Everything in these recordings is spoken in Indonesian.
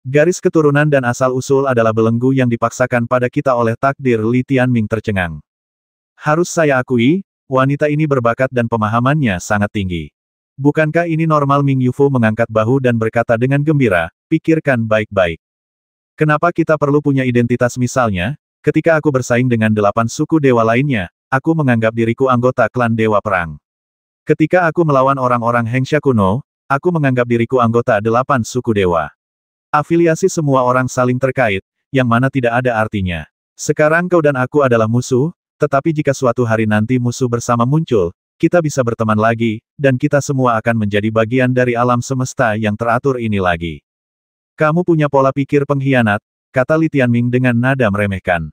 Garis keturunan dan asal-usul adalah belenggu yang dipaksakan pada kita oleh takdir. Li Tianming tercengang. Harus saya akui, wanita ini berbakat dan pemahamannya sangat tinggi. Bukankah ini normal? Ming Yufu mengangkat bahu dan berkata dengan gembira, pikirkan baik-baik. Kenapa kita perlu punya identitas? Misalnya, ketika aku bersaing dengan 8 suku dewa lainnya, aku menganggap diriku anggota klan Dewa Perang. Ketika aku melawan orang-orang Hengsha kuno, aku menganggap diriku anggota 8 suku dewa. Afiliasi semua orang saling terkait, yang mana tidak ada artinya. Sekarang kau dan aku adalah musuh, tetapi jika suatu hari nanti musuh bersama muncul, kita bisa berteman lagi, dan kita semua akan menjadi bagian dari alam semesta yang teratur ini lagi. Kamu punya pola pikir pengkhianat, kata Li Tianming dengan nada meremehkan.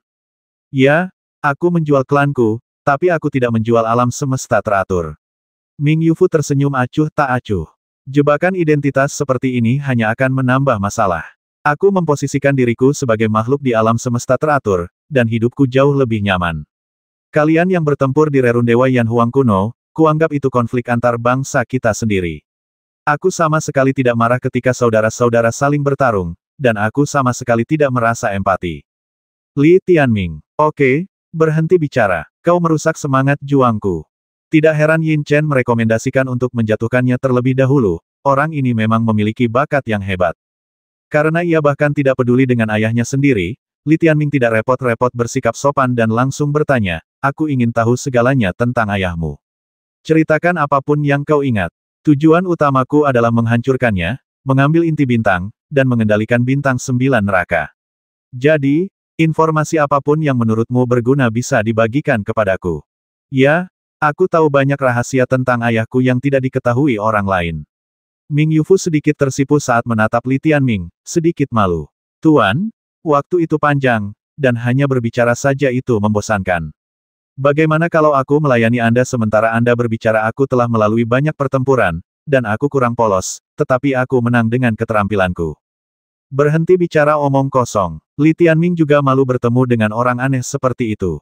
Ya, aku menjual klanku, tapi aku tidak menjual alam semesta teratur. Ming Yufu tersenyum acuh tak acuh. Jebakan identitas seperti ini hanya akan menambah masalah. Aku memposisikan diriku sebagai makhluk di alam semesta teratur, dan hidupku jauh lebih nyaman. Kalian yang bertempur di rerun Dewa Yan Huang kuno, kuanggap itu konflik antar bangsa kita sendiri. Aku sama sekali tidak marah ketika saudara-saudara saling bertarung, dan aku sama sekali tidak merasa empati. Li Tianming, oke, berhenti bicara, kau merusak semangat juangku. Tidak heran Yin Chen merekomendasikan untuk menjatuhkannya terlebih dahulu, orang ini memang memiliki bakat yang hebat. Karena ia bahkan tidak peduli dengan ayahnya sendiri, Li Tianming tidak repot-repot bersikap sopan dan langsung bertanya, aku ingin tahu segalanya tentang ayahmu. Ceritakan apapun yang kau ingat. Tujuan utamaku adalah menghancurkannya, mengambil inti bintang, dan mengendalikan bintang 9 neraka. Jadi, informasi apapun yang menurutmu berguna bisa dibagikan kepadaku. Ya, aku tahu banyak rahasia tentang ayahku yang tidak diketahui orang lain. Ming Yufu sedikit tersipu saat menatap Li Tianming, sedikit malu. Tuan, waktu itu panjang, dan hanya berbicara saja itu membosankan. Bagaimana kalau aku melayani Anda sementara Anda berbicara? Aku telah melalui banyak pertempuran, dan aku kurang polos, tetapi aku menang dengan keterampilanku. Berhenti bicara omong kosong. Li Tianming juga malu bertemu dengan orang aneh seperti itu.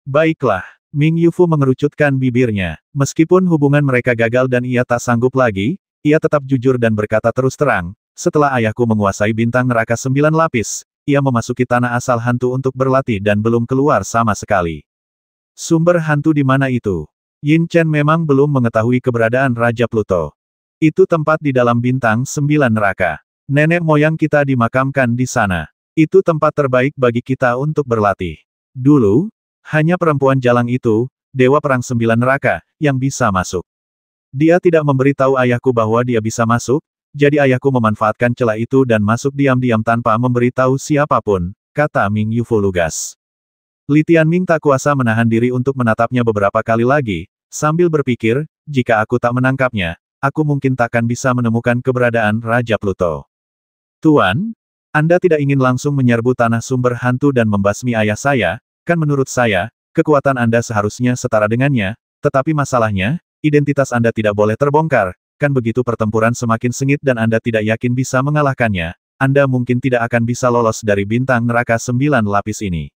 Baiklah. Ming Yufu mengerucutkan bibirnya. Meskipun hubungan mereka gagal dan ia tak sanggup lagi, ia tetap jujur dan berkata terus terang, setelah ayahku menguasai bintang neraka 9 lapis, ia memasuki tanah asal hantu untuk berlatih dan belum keluar sama sekali. Sumber hantu di mana itu? Yin Chen memang belum mengetahui keberadaan Raja Pluto. Itu tempat di dalam bintang 9 neraka. Nenek moyang kita dimakamkan di sana. Itu tempat terbaik bagi kita untuk berlatih. Dulu, hanya perempuan jalang itu, Dewa Perang 9 neraka, yang bisa masuk. Dia tidak memberitahu ayahku bahwa dia bisa masuk, jadi ayahku memanfaatkan celah itu dan masuk diam-diam tanpa memberitahu siapapun, kata Ming Yufu lugas. Li Tianming tak kuasa menahan diri untuk menatapnya beberapa kali lagi, sambil berpikir, jika aku tak menangkapnya, aku mungkin takkan bisa menemukan keberadaan Raja Pluto. Tuan, Anda tidak ingin langsung menyerbu tanah sumber hantu dan membasmi ayah saya, kan? Menurut saya, kekuatan Anda seharusnya setara dengannya, tetapi masalahnya, identitas Anda tidak boleh terbongkar, kan begitu? Pertempuran semakin sengit dan Anda tidak yakin bisa mengalahkannya, Anda mungkin tidak akan bisa lolos dari bintang neraka 9 lapis ini.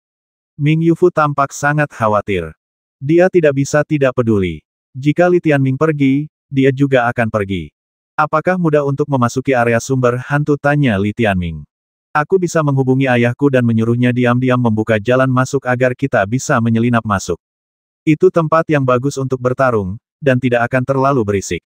Ming Yufu tampak sangat khawatir. Dia tidak bisa tidak peduli. Jika Li Tianming pergi, dia juga akan pergi. Apakah mudah untuk memasuki area sumber hantu? Tanya Li Tianming. Aku bisa menghubungi ayahku dan menyuruhnya diam-diam membuka jalan masuk agar kita bisa menyelinap masuk. Itu tempat yang bagus untuk bertarung, dan tidak akan terlalu berisik.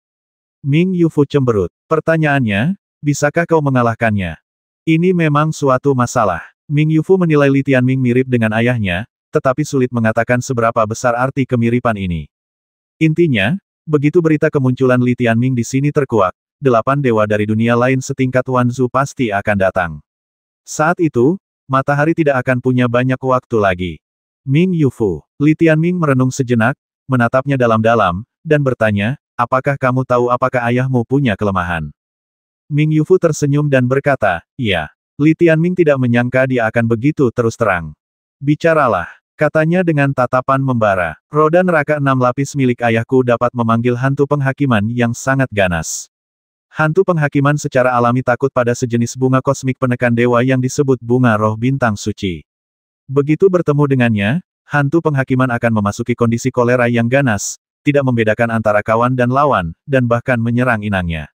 Ming Yufu cemberut. Pertanyaannya, bisakah kau mengalahkannya? Ini memang suatu masalah. Ming Yufu menilai Li Tianming mirip dengan ayahnya, tetapi sulit mengatakan seberapa besar arti kemiripan ini. Intinya, begitu berita kemunculan Li Tianming di sini terkuak, 8 dewa dari dunia lain setingkat Wan Zhu pasti akan datang. Saat itu, matahari tidak akan punya banyak waktu lagi. Ming Yufu, Li Tianming merenung sejenak, menatapnya dalam-dalam, dan bertanya, apakah kamu tahu apakah ayahmu punya kelemahan? Ming Yufu tersenyum dan berkata, iya. Li Tianming tidak menyangka dia akan begitu terus terang. Bicaralah, katanya dengan tatapan membara. Roda neraka 6 lapis milik ayahku dapat memanggil hantu penghakiman yang sangat ganas. Hantu penghakiman secara alami takut pada sejenis bunga kosmik penekan dewa yang disebut bunga roh bintang suci. Begitu bertemu dengannya, hantu penghakiman akan memasuki kondisi kolera yang ganas, tidak membedakan antara kawan dan lawan, dan bahkan menyerang inangnya.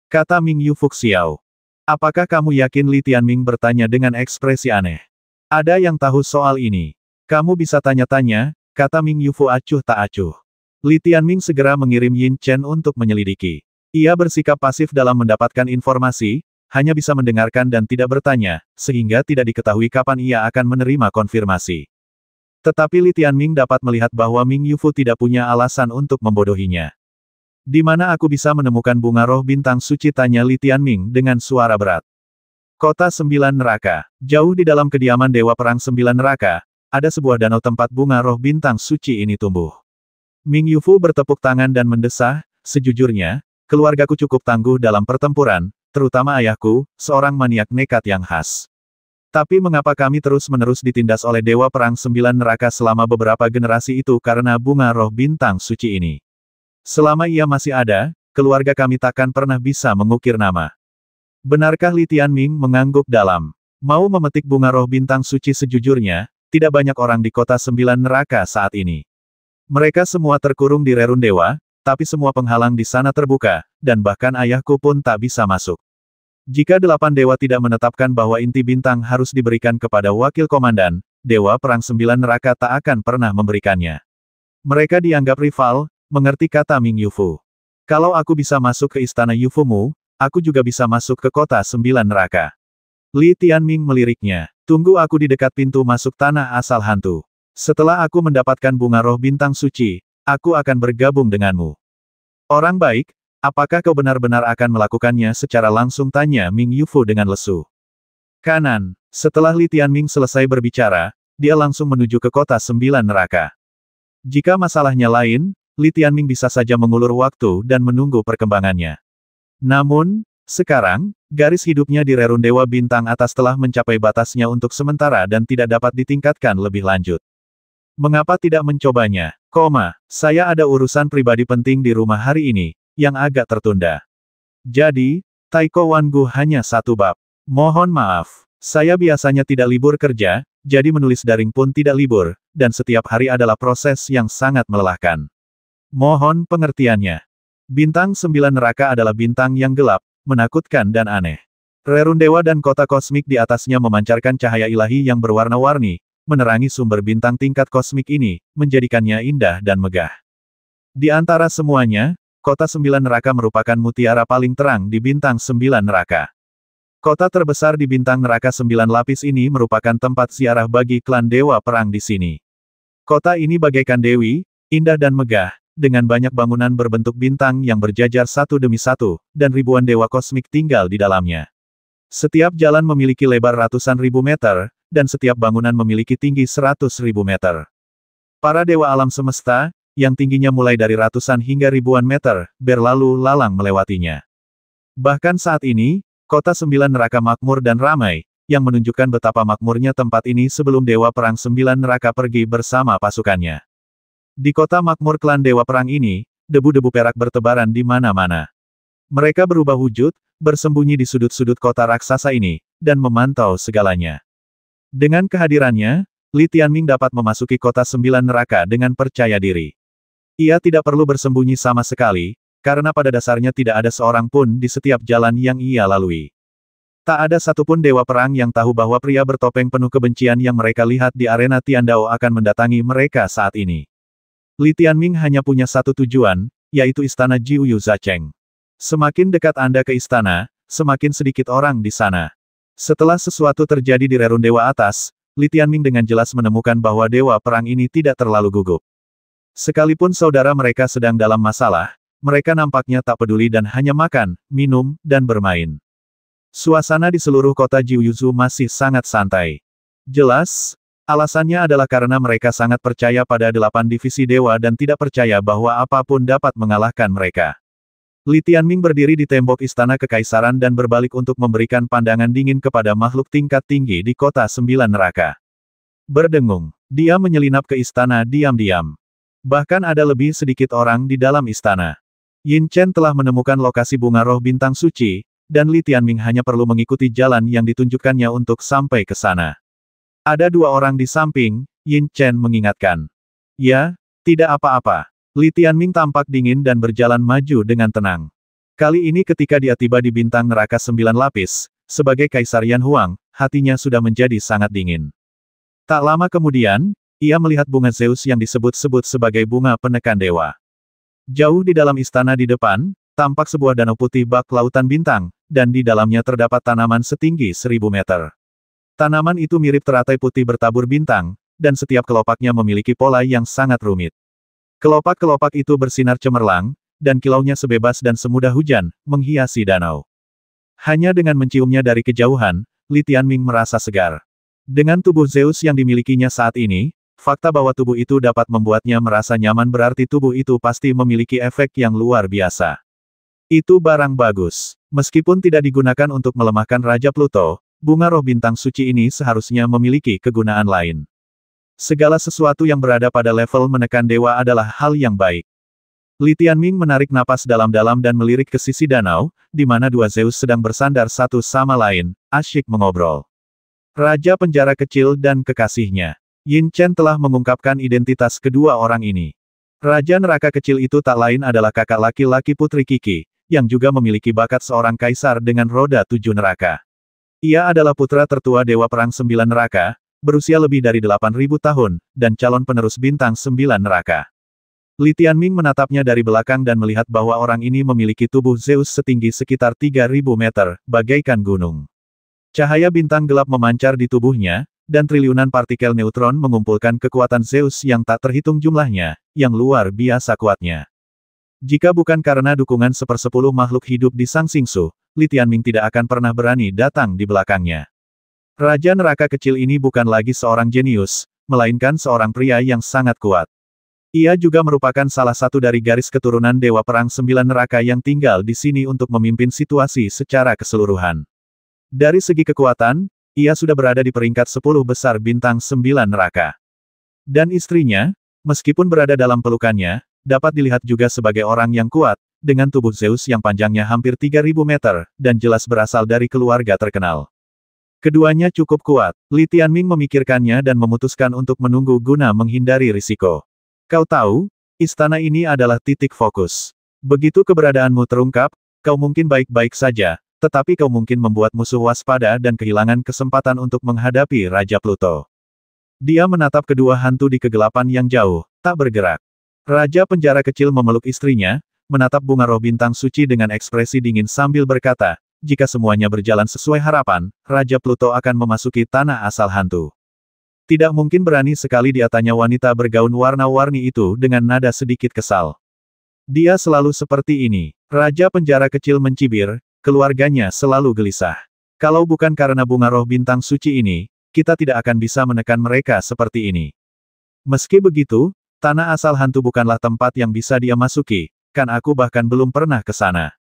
Kata Ming Yu Fuxiao. Apakah kamu yakin? Li Tianming bertanya dengan ekspresi aneh. Ada yang tahu soal ini. Kamu bisa tanya-tanya, kata Ming Yufu acuh tak acuh. Li Tianming segera mengirim Yin Chen untuk menyelidiki. Ia bersikap pasif dalam mendapatkan informasi, hanya bisa mendengarkan dan tidak bertanya, sehingga tidak diketahui kapan ia akan menerima konfirmasi. Tetapi Li Tianming dapat melihat bahwa Ming Yufu tidak punya alasan untuk membodohinya. Di mana aku bisa menemukan bunga roh bintang suci? Tanya Li Tianming dengan suara berat. Kota Sembilan Neraka. Jauh di dalam kediaman Dewa Perang Sembilan Neraka, ada sebuah danau tempat bunga roh bintang suci ini tumbuh. Ming Yufu bertepuk tangan dan mendesah, sejujurnya, keluargaku cukup tangguh dalam pertempuran, terutama ayahku, seorang maniak nekat yang khas. Tapi mengapa kami terus-menerus ditindas oleh Dewa Perang Sembilan Neraka selama beberapa generasi? Itu karena bunga roh bintang suci ini. Selama ia masih ada, keluarga kami takkan pernah bisa mengukir nama. Benarkah? Li Tianming mengangguk dalam. Mau memetik bunga roh bintang suci? Sejujurnya, tidak banyak orang di kota Sembilan Neraka saat ini. Mereka semua terkurung di rerun dewa, tapi semua penghalang di sana terbuka, dan bahkan ayahku pun tak bisa masuk. Jika 8 dewa tidak menetapkan bahwa inti bintang harus diberikan kepada wakil komandan, Dewa Perang Sembilan Neraka tak akan pernah memberikannya. Mereka dianggap rival, mengerti? Kata Ming Yufu. Kalau aku bisa masuk ke istana Yufumu, aku juga bisa masuk ke kota Sembilan Neraka. Li Tianming meliriknya. Tunggu aku di dekat pintu masuk tanah asal hantu. Setelah aku mendapatkan bunga roh bintang suci, aku akan bergabung denganmu. Orang baik, apakah kau benar-benar akan melakukannya secara langsung? Tanya Ming Yufu dengan lesu. Kanan. Setelah Li Tianming selesai berbicara, dia langsung menuju ke kota Sembilan Neraka. Jika masalahnya lain, Li Tianming bisa saja mengulur waktu dan menunggu perkembangannya. Namun, sekarang, garis hidupnya di rerun Dewa Bintang atas telah mencapai batasnya untuk sementara dan tidak dapat ditingkatkan lebih lanjut. Mengapa tidak mencobanya? Saya ada urusan pribadi penting di rumah hari ini, yang agak tertunda. Jadi, Taiko Wangu hanya 1 bab. Mohon maaf, saya biasanya tidak libur kerja, jadi menulis daring pun tidak libur, dan setiap hari adalah proses yang sangat melelahkan. Mohon pengertiannya. Bintang Sembilan Neraka adalah bintang yang gelap, menakutkan dan aneh. Rerun dewa dan kota kosmik di atasnya memancarkan cahaya ilahi yang berwarna-warni, menerangi sumber bintang tingkat kosmik ini, menjadikannya indah dan megah. Di antara semuanya, kota Sembilan Neraka merupakan mutiara paling terang di bintang Sembilan Neraka. Kota terbesar di bintang neraka 9 lapis ini merupakan tempat ziarah bagi klan Dewa Perang di sini. Kota ini bagaikan dewi, indah dan megah, dengan banyak bangunan berbentuk bintang yang berjajar satu demi satu, dan ribuan dewa kosmik tinggal di dalamnya. Setiap jalan memiliki lebar ratusan ribu meter, dan setiap bangunan memiliki tinggi 100.000 meter. Para dewa alam semesta, yang tingginya mulai dari ratusan hingga ribuan meter, berlalu lalang melewatinya. Bahkan saat ini, kota Sembilan Neraka makmur dan ramai, yang menunjukkan betapa makmurnya tempat ini sebelum Dewa Perang Sembilan Neraka pergi bersama pasukannya. Di kota makmur klan Dewa Perang ini, debu-debu perak bertebaran di mana-mana. Mereka berubah wujud, bersembunyi di sudut-sudut kota raksasa ini, dan memantau segalanya. Dengan kehadirannya, Li Tianming dapat memasuki kota Sembilan Neraka dengan percaya diri. Ia tidak perlu bersembunyi sama sekali, karena pada dasarnya tidak ada seorang pun di setiap jalan yang ia lalui. Tak ada satupun dewa perang yang tahu bahwa pria bertopeng penuh kebencian yang mereka lihat di arena Tiandao akan mendatangi mereka saat ini. Li Tianming hanya punya satu tujuan, yaitu istana Jiuyu Zacheng. Semakin dekat Anda ke istana, semakin sedikit orang di sana. Setelah sesuatu terjadi di rerun dewa atas, Li Tianming dengan jelas menemukan bahwa dewa perang ini tidak terlalu gugup. Sekalipun saudara mereka sedang dalam masalah, mereka nampaknya tak peduli dan hanya makan, minum, dan bermain. Suasana di seluruh kota Jiuyu masih sangat santai. Jelas, alasannya adalah karena mereka sangat percaya pada 8 divisi dewa dan tidak percaya bahwa apapun dapat mengalahkan mereka. Li Tianming berdiri di tembok istana kekaisaran dan berbalik untuk memberikan pandangan dingin kepada makhluk tingkat tinggi di kota Sembilan Neraka. Berdengung, dia menyelinap ke istana diam-diam. Bahkan ada lebih sedikit orang di dalam istana. Yin Chen telah menemukan lokasi bunga roh bintang suci, dan Li Tianming hanya perlu mengikuti jalan yang ditunjukkannya untuk sampai ke sana. Ada 2 orang di samping, Yin Chen mengingatkan. Ya, tidak apa-apa. Li Tianming tampak dingin dan berjalan maju dengan tenang. Kali ini ketika dia tiba di bintang neraka 9 lapis, sebagai Kaisar Yan Huang, hatinya sudah menjadi sangat dingin. Tak lama kemudian, ia melihat bunga Zeus yang disebut-sebut sebagai bunga penekan dewa. Jauh di dalam istana di depan, tampak sebuah danau putih bak lautan bintang, dan di dalamnya terdapat tanaman setinggi 1000 meter. Tanaman itu mirip teratai putih bertabur bintang, dan setiap kelopaknya memiliki pola yang sangat rumit. Kelopak-kelopak itu bersinar cemerlang, dan kilaunya sebebas dan semudah hujan, menghiasi danau. Hanya dengan menciumnya dari kejauhan, Li Tianming merasa segar. Dengan tubuh Zeus yang dimilikinya saat ini, fakta bahwa tubuh itu dapat membuatnya merasa nyaman berarti tubuh itu pasti memiliki efek yang luar biasa. Itu barang bagus. Meskipun tidak digunakan untuk melemahkan Raja Pluto, bunga roh bintang suci ini seharusnya memiliki kegunaan lain. Segala sesuatu yang berada pada level menekan dewa adalah hal yang baik. Li Tianming menarik napas dalam-dalam dan melirik ke sisi danau, di mana dua Zeus sedang bersandar satu sama lain, asyik mengobrol. Raja penjara kecil dan kekasihnya. Yin Chen telah mengungkapkan identitas kedua orang ini. Raja neraka kecil itu tak lain adalah kakak laki-laki Putri Kiki, yang juga memiliki bakat seorang kaisar dengan roda 7 neraka. Ia adalah putra tertua Dewa Perang 9 Neraka, berusia lebih dari 8.000 tahun, dan calon penerus bintang 9 neraka. Li Tianming menatapnya dari belakang dan melihat bahwa orang ini memiliki tubuh Zeus setinggi sekitar 3.000 meter, bagaikan gunung. Cahaya bintang gelap memancar di tubuhnya, dan triliunan partikel neutron mengumpulkan kekuatan Zeus yang tak terhitung jumlahnya, yang luar biasa kuatnya. Jika bukan karena dukungan 1/10 makhluk hidup di Sang Xingsu, Li Tianming tidak akan pernah berani datang di belakangnya. Raja neraka kecil ini bukan lagi seorang jenius, melainkan seorang pria yang sangat kuat. Ia juga merupakan salah satu dari garis keturunan Dewa Perang 9 Neraka yang tinggal di sini untuk memimpin situasi secara keseluruhan. Dari segi kekuatan, ia sudah berada di peringkat 10 besar bintang 9 neraka. Dan istrinya, meskipun berada dalam pelukannya, dapat dilihat juga sebagai orang yang kuat, dengan tubuh Zeus yang panjangnya hampir 3.000 meter, dan jelas berasal dari keluarga terkenal. Keduanya cukup kuat. Li Tianming memikirkannya dan memutuskan untuk menunggu guna menghindari risiko. Kau tahu, istana ini adalah titik fokus. Begitu keberadaanmu terungkap, kau mungkin baik-baik saja, tetapi kau mungkin membuat musuh waspada dan kehilangan kesempatan untuk menghadapi Raja Pluto. Dia menatap kedua hantu di kegelapan yang jauh, tak bergerak. Raja penjara kecil memeluk istrinya, menatap bunga roh bintang suci dengan ekspresi dingin sambil berkata, jika semuanya berjalan sesuai harapan, Raja Pluto akan memasuki tanah asal hantu. Tidak mungkin berani sekali dia tanya wanita bergaun warna-warni itu dengan nada sedikit kesal. Dia selalu seperti ini. Raja penjara kecil mencibir, keluarganya selalu gelisah. Kalau bukan karena bunga roh bintang suci ini, kita tidak akan bisa menekan mereka seperti ini. Meski begitu, tanah asal hantu bukanlah tempat yang bisa dia masuki, kan aku bahkan belum pernah ke sana.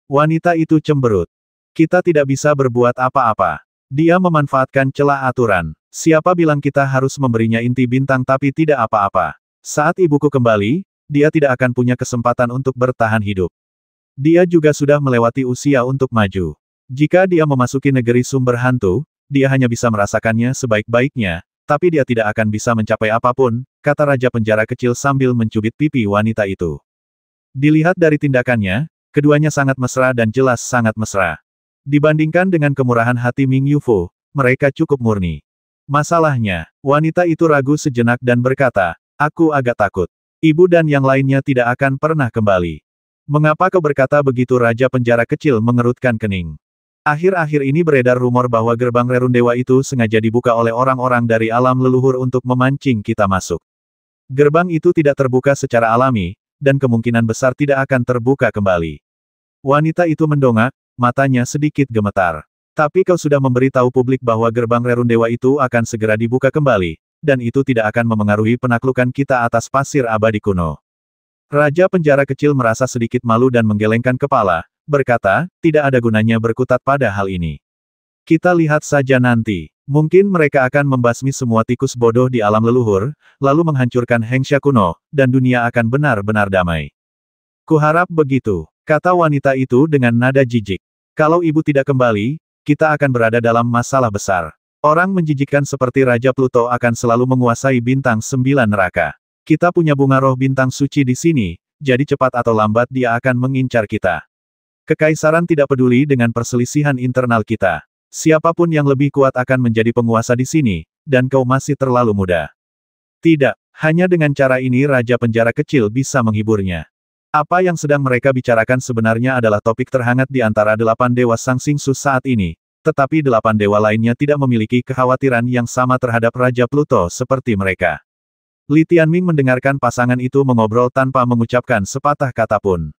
Wanita itu cemberut. Kita tidak bisa berbuat apa-apa. Dia memanfaatkan celah aturan. Siapa bilang kita harus memberinya inti bintang tapi tidak apa-apa. Saat ibuku kembali, dia tidak akan punya kesempatan untuk bertahan hidup. Dia juga sudah melewati usia untuk maju. Jika dia memasuki negeri sumber hantu, dia hanya bisa merasakannya sebaik-baiknya, tapi dia tidak akan bisa mencapai apapun, kata Raja Penjara Kecil sambil mencubit pipi wanita itu. Dilihat dari tindakannya, keduanya sangat mesra dan jelas sangat mesra. Dibandingkan dengan kemurahan hati Ming Yufu, mereka cukup murni. Masalahnya, wanita itu ragu sejenak dan berkata, aku agak takut. Ibu dan yang lainnya tidak akan pernah kembali. Mengapa kau berkata begitu? Raja Penjara Kecil mengerutkan kening. Akhir-akhir ini beredar rumor bahwa gerbang Rerun Dewa itu sengaja dibuka oleh orang-orang dari alam leluhur untuk memancing kita masuk. Gerbang itu tidak terbuka secara alami, dan kemungkinan besar tidak akan terbuka kembali. Wanita itu mendongak, matanya sedikit gemetar. Tapi kau sudah memberitahu publik bahwa gerbang Rerun Dewa itu akan segera dibuka kembali, dan itu tidak akan memengaruhi penaklukan kita atas pasir abadi kuno. Raja Penjara Kecil merasa sedikit malu dan menggelengkan kepala, berkata, tidak ada gunanya berkutat pada hal ini. Kita lihat saja nanti. Mungkin mereka akan membasmi semua tikus bodoh di alam leluhur, lalu menghancurkan Hengsha kuno, dan dunia akan benar-benar damai. Kuharap begitu, kata wanita itu dengan nada jijik. Kalau ibu tidak kembali, kita akan berada dalam masalah besar. Orang menjijikkan seperti Raja Pluto akan selalu menguasai bintang 9 neraka. Kita punya bunga roh bintang suci di sini, jadi cepat atau lambat dia akan mengincar kita. Kekaisaran tidak peduli dengan perselisihan internal kita. Siapapun yang lebih kuat akan menjadi penguasa di sini, dan kau masih terlalu muda. Tidak, hanya dengan cara ini Raja Penjara Kecil bisa menghiburnya. Apa yang sedang mereka bicarakan sebenarnya adalah topik terhangat di antara 8 dewa Sang Xingsu saat ini, tetapi 8 dewa lainnya tidak memiliki kekhawatiran yang sama terhadap Raja Pluto seperti mereka. Li Tianming mendengarkan pasangan itu mengobrol tanpa mengucapkan sepatah kata pun.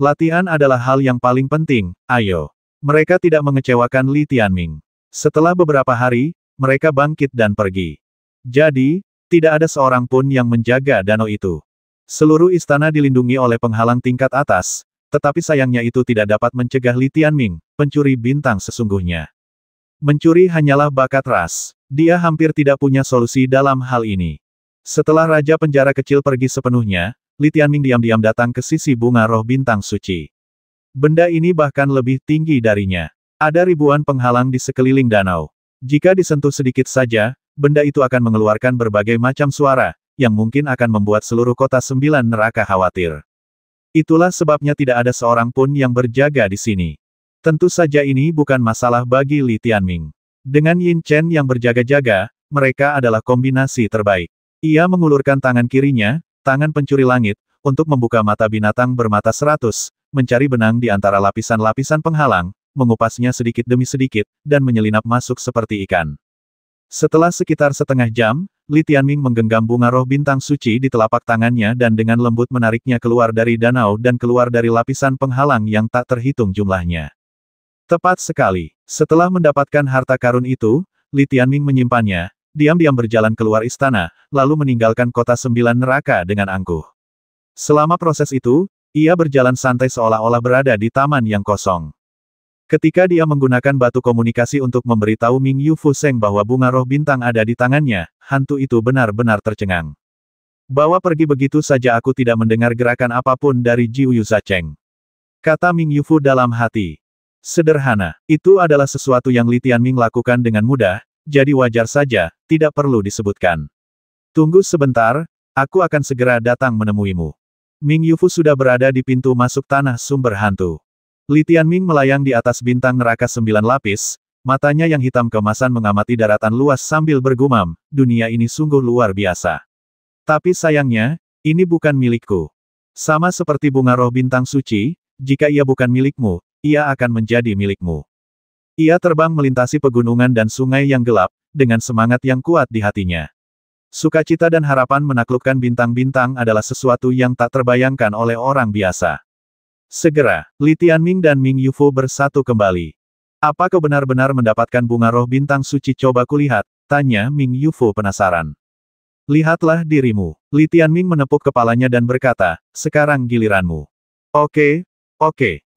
Latihan adalah hal yang paling penting, ayo. Mereka tidak mengecewakan Li Tianming. Setelah beberapa hari, mereka bangkit dan pergi. Jadi, tidak ada seorang pun yang menjaga danau itu. Seluruh istana dilindungi oleh penghalang tingkat atas, tetapi sayangnya itu tidak dapat mencegah Li Tianming, pencuri bintang sesungguhnya. Mencuri hanyalah bakat ras. Dia hampir tidak punya solusi dalam hal ini. Setelah Raja Penjara Kecil pergi sepenuhnya, Li Tianming diam-diam datang ke sisi bunga roh bintang suci. Benda ini bahkan lebih tinggi darinya. Ada ribuan penghalang di sekeliling danau. Jika disentuh sedikit saja, benda itu akan mengeluarkan berbagai macam suara, yang mungkin akan membuat seluruh kota 9 neraka khawatir. Itulah sebabnya tidak ada seorang pun yang berjaga di sini. Tentu saja ini bukan masalah bagi Li Tianming. Dengan Yin Chen yang berjaga-jaga, mereka adalah kombinasi terbaik. Ia mengulurkan tangan kirinya, tangan pencuri langit, untuk membuka mata binatang bermata 100, mencari benang di antara lapisan-lapisan penghalang, mengupasnya sedikit demi sedikit, dan menyelinap masuk seperti ikan. Setelah sekitar setengah jam, Li Tianming menggenggam bunga roh bintang suci di telapak tangannya dan dengan lembut menariknya keluar dari danau dan keluar dari lapisan penghalang yang tak terhitung jumlahnya. Tepat sekali. Setelah mendapatkan harta karun itu, Li Tianming menyimpannya, diam-diam berjalan keluar istana, lalu meninggalkan kota 9 neraka dengan angkuh. Selama proses itu, ia berjalan santai seolah-olah berada di taman yang kosong. Ketika dia menggunakan batu komunikasi untuk memberitahu Ming Yu Fuseng bahwa bunga roh bintang ada di tangannya, hantu itu benar-benar tercengang. Bawa pergi begitu saja aku tidak mendengar gerakan apapun dari Jiu Yu Zacheng. Kata Ming Yu Fu dalam hati. Sederhana, itu adalah sesuatu yang Li Tianming lakukan dengan mudah, jadi wajar saja, tidak perlu disebutkan. Tunggu sebentar, aku akan segera datang menemuimu. Ming Yu Fu sudah berada di pintu masuk tanah sumber hantu. Li Tianming melayang di atas bintang neraka 9 lapis, matanya yang hitam keemasan mengamati daratan luas sambil bergumam, dunia ini sungguh luar biasa. Tapi sayangnya, ini bukan milikku. Sama seperti bunga roh bintang suci, jika ia bukan milikmu, ia akan menjadi milikmu. Ia terbang melintasi pegunungan dan sungai yang gelap, dengan semangat yang kuat di hatinya. Sukacita dan harapan menaklukkan bintang-bintang adalah sesuatu yang tak terbayangkan oleh orang biasa. Segera, Li Tianming dan Ming Yu Fu bersatu kembali. Apa kau benar-benar mendapatkan bunga roh bintang suci? Coba kulihat, tanya Ming Yu Fu penasaran. Lihatlah dirimu. Li Tianming menepuk kepalanya dan berkata, sekarang giliranmu. Oke.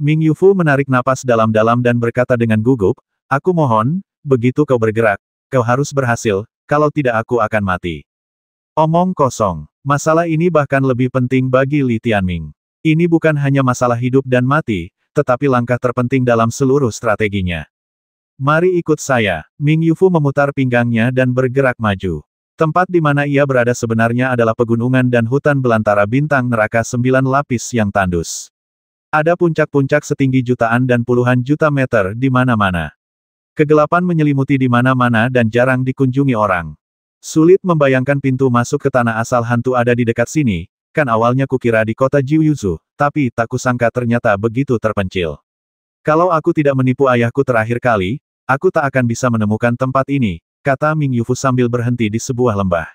Ming Yu Fu menarik napas dalam-dalam dan berkata dengan gugup, aku mohon, begitu kau bergerak, kau harus berhasil, kalau tidak aku akan mati. Omong kosong. Masalah ini bahkan lebih penting bagi Li Tianming. Ini bukan hanya masalah hidup dan mati, tetapi langkah terpenting dalam seluruh strateginya. Mari ikut saya. Ming Yu Fu memutar pinggangnya dan bergerak maju. Tempat di mana ia berada sebenarnya adalah pegunungan dan hutan belantara bintang neraka 9 lapis yang tandus. Ada puncak-puncak setinggi jutaan dan puluhan juta meter di mana-mana. Kegelapan menyelimuti di mana-mana dan jarang dikunjungi orang. Sulit membayangkan pintu masuk ke tanah asal hantu ada di dekat sini, kan awalnya kukira di kota Jiuyuzu, tapi tak kusangka ternyata begitu terpencil. Kalau aku tidak menipu ayahku terakhir kali, aku tak akan bisa menemukan tempat ini, kata Ming Yu Fu sambil berhenti di sebuah lembah.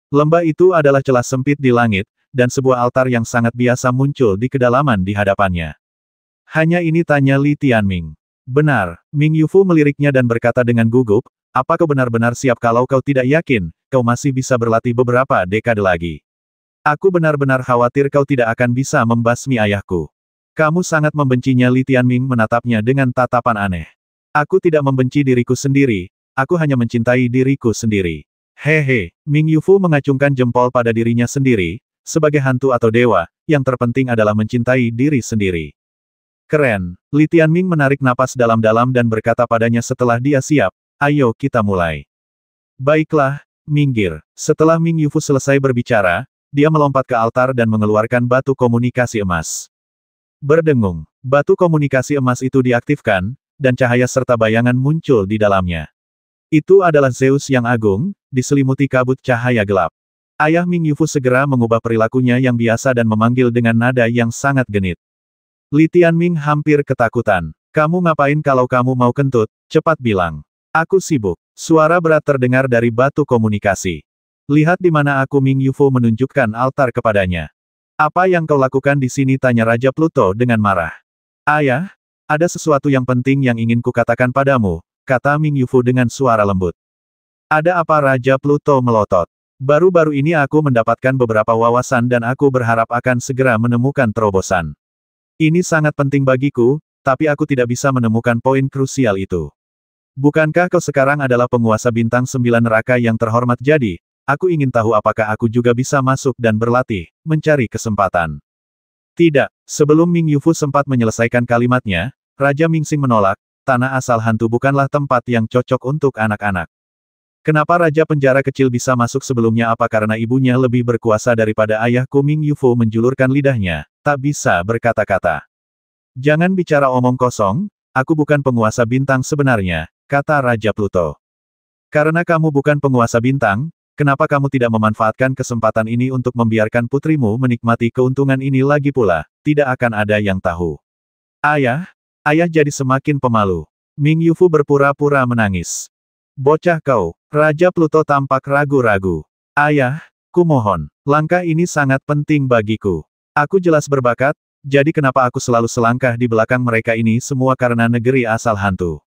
Lembah itu adalah celah sempit di langit, dan sebuah altar yang sangat biasa muncul di kedalaman di hadapannya. Hanya ini, tanya Li Tianming. Benar, Ming Yu Fu meliriknya dan berkata dengan gugup, apa kau benar-benar siap? Kalau kau tidak yakin, kau masih bisa berlatih beberapa dekade lagi. Aku benar-benar khawatir kau tidak akan bisa membasmi ayahku. Kamu sangat membencinya. Li Tianming menatapnya dengan tatapan aneh. Aku tidak membenci diriku sendiri, aku hanya mencintai diriku sendiri. Hehe, Ming Yu Fu mengacungkan jempol pada dirinya sendiri, sebagai hantu atau dewa, yang terpenting adalah mencintai diri sendiri. Keren. Li Tianming menarik napas dalam-dalam dan berkata padanya setelah dia siap, ayo kita mulai. Baiklah, minggir. Setelah Ming Yu Fu selesai berbicara, dia melompat ke altar dan mengeluarkan batu komunikasi emas. Berdengung, batu komunikasi emas itu diaktifkan, dan cahaya serta bayangan muncul di dalamnya. Itu adalah Zeus yang agung, diselimuti kabut cahaya gelap. Ayah Ming Yufu segera mengubah perilakunya yang biasa dan memanggil dengan nada yang sangat genit. Li Tianming hampir ketakutan. Kamu ngapain kalau kamu mau kentut? Cepat bilang. Aku sibuk. Suara berat terdengar dari batu komunikasi. Lihat di mana aku. Ming Yufu menunjukkan altar kepadanya. Apa yang kau lakukan di sini? Tanya Raja Pluto dengan marah. Ayah, ada sesuatu yang penting yang ingin kukatakan padamu, kata Ming Yufu dengan suara lembut. Ada apa? Raja Pluto melotot. Baru-baru ini aku mendapatkan beberapa wawasan dan aku berharap akan segera menemukan terobosan. Ini sangat penting bagiku, tapi aku tidak bisa menemukan poin krusial itu. Bukankah kau sekarang adalah penguasa bintang 9 neraka yang terhormat? Jadi, aku ingin tahu apakah aku juga bisa masuk dan berlatih, mencari kesempatan. Tidak, sebelum Ming Yufu sempat menyelesaikan kalimatnya, Raja Mingxing menolak, tanah asal hantu bukanlah tempat yang cocok untuk anak-anak. Kenapa Raja Penjara Kecil bisa masuk sebelumnya? Apa karena ibunya lebih berkuasa daripada ayahku? Ming Yufu menjulurkan lidahnya, tak bisa berkata-kata. Jangan bicara omong kosong, aku bukan penguasa bintang sebenarnya, kata Raja Pluto. Karena kamu bukan penguasa bintang, kenapa kamu tidak memanfaatkan kesempatan ini untuk membiarkan putrimu menikmati keuntungan ini? Lagi pula, tidak akan ada yang tahu. Ayah jadi semakin pemalu. Ming Yufu berpura-pura menangis. Bocah kau, Raja Pluto tampak ragu-ragu. Ayah, kumohon, langkah ini sangat penting bagiku. Aku jelas berbakat, jadi kenapa aku selalu selangkah di belakang mereka? Ini semua karena negeri asal hantu.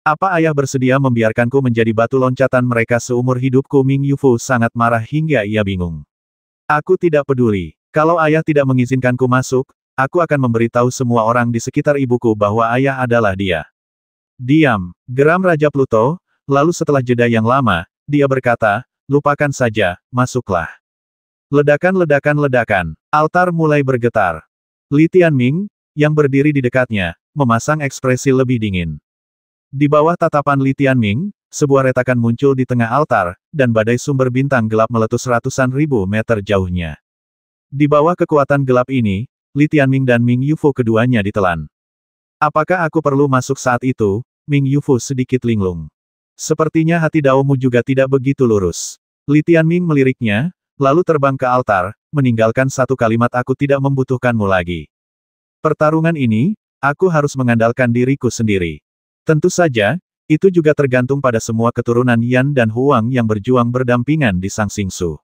Apa ayah bersedia membiarkanku menjadi batu loncatan mereka seumur hidupku? Ming Yufu sangat marah hingga ia bingung. Aku tidak peduli. Kalau ayah tidak mengizinkanku masuk, aku akan memberitahu semua orang di sekitar ibuku bahwa ayah adalah dia. Diam, geram Raja Pluto. Lalu setelah jeda yang lama, dia berkata, lupakan saja, masuklah. Ledakan, altar mulai bergetar. Li Tianming, yang berdiri di dekatnya, memasang ekspresi lebih dingin. Di bawah tatapan Li Tianming, sebuah retakan muncul di tengah altar, dan badai sumber bintang gelap meletus ratusan ribu meter jauhnya. Di bawah kekuatan gelap ini, Li Tianming dan Ming Yufu keduanya ditelan. Apakah aku perlu masuk saat itu? Ming Yufu sedikit linglung. Sepertinya hati Daomu juga tidak begitu lurus. Li Tianming meliriknya, lalu terbang ke altar, meninggalkan satu kalimat, aku tidak membutuhkanmu lagi. Pertarungan ini, aku harus mengandalkan diriku sendiri. Tentu saja, itu juga tergantung pada semua keturunan Yan dan Huang yang berjuang berdampingan di Sang Xingsu.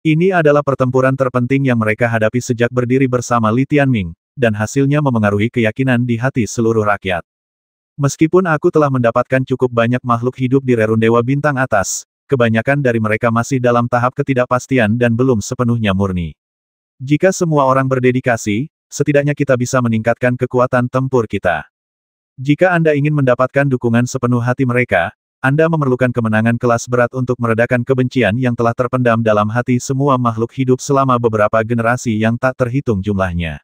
Ini adalah pertempuran terpenting yang mereka hadapi sejak berdiri bersama Li Tianming, dan hasilnya memengaruhi keyakinan di hati seluruh rakyat. Meskipun aku telah mendapatkan cukup banyak makhluk hidup di rerun Dewa Bintang atas, kebanyakan dari mereka masih dalam tahap ketidakpastian dan belum sepenuhnya murni. Jika semua orang berdedikasi, setidaknya kita bisa meningkatkan kekuatan tempur kita. Jika Anda ingin mendapatkan dukungan sepenuh hati mereka, Anda memerlukan kemenangan kelas berat untuk meredakan kebencian yang telah terpendam dalam hati semua makhluk hidup selama beberapa generasi yang tak terhitung jumlahnya.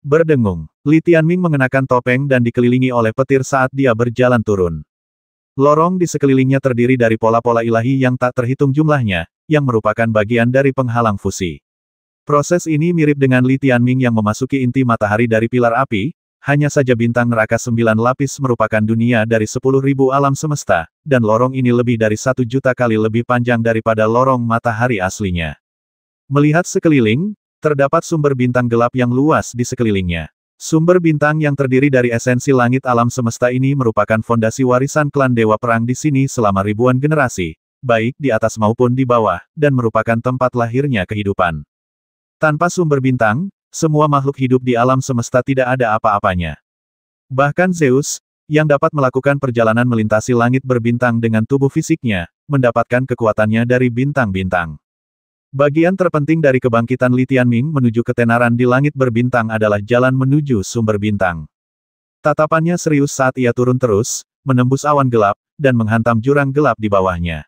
Berdengung, Li Tianming mengenakan topeng dan dikelilingi oleh petir saat dia berjalan turun. Lorong di sekelilingnya terdiri dari pola-pola ilahi yang tak terhitung jumlahnya, yang merupakan bagian dari penghalang fusi. Proses ini mirip dengan Li Tianming yang memasuki inti matahari dari pilar api, hanya saja bintang neraka 9 lapis merupakan dunia dari 10.000 alam semesta, dan lorong ini lebih dari 1 juta kali lebih panjang daripada lorong matahari aslinya. Melihat sekeliling, terdapat sumber bintang gelap yang luas di sekelilingnya. Sumber bintang yang terdiri dari esensi langit alam semesta ini merupakan fondasi warisan klan Dewa Perang di sini selama ribuan generasi, baik di atas maupun di bawah, dan merupakan tempat lahirnya kehidupan. Tanpa sumber bintang, semua makhluk hidup di alam semesta tidak ada apa-apanya. Bahkan Zeus, yang dapat melakukan perjalanan melintasi langit berbintang dengan tubuh fisiknya, mendapatkan kekuatannya dari bintang-bintang. Bagian terpenting dari kebangkitan Li Tianming menuju ketenaran di langit berbintang adalah jalan menuju sumber bintang. Tatapannya serius saat ia turun terus, menembus awan gelap, dan menghantam jurang gelap di bawahnya.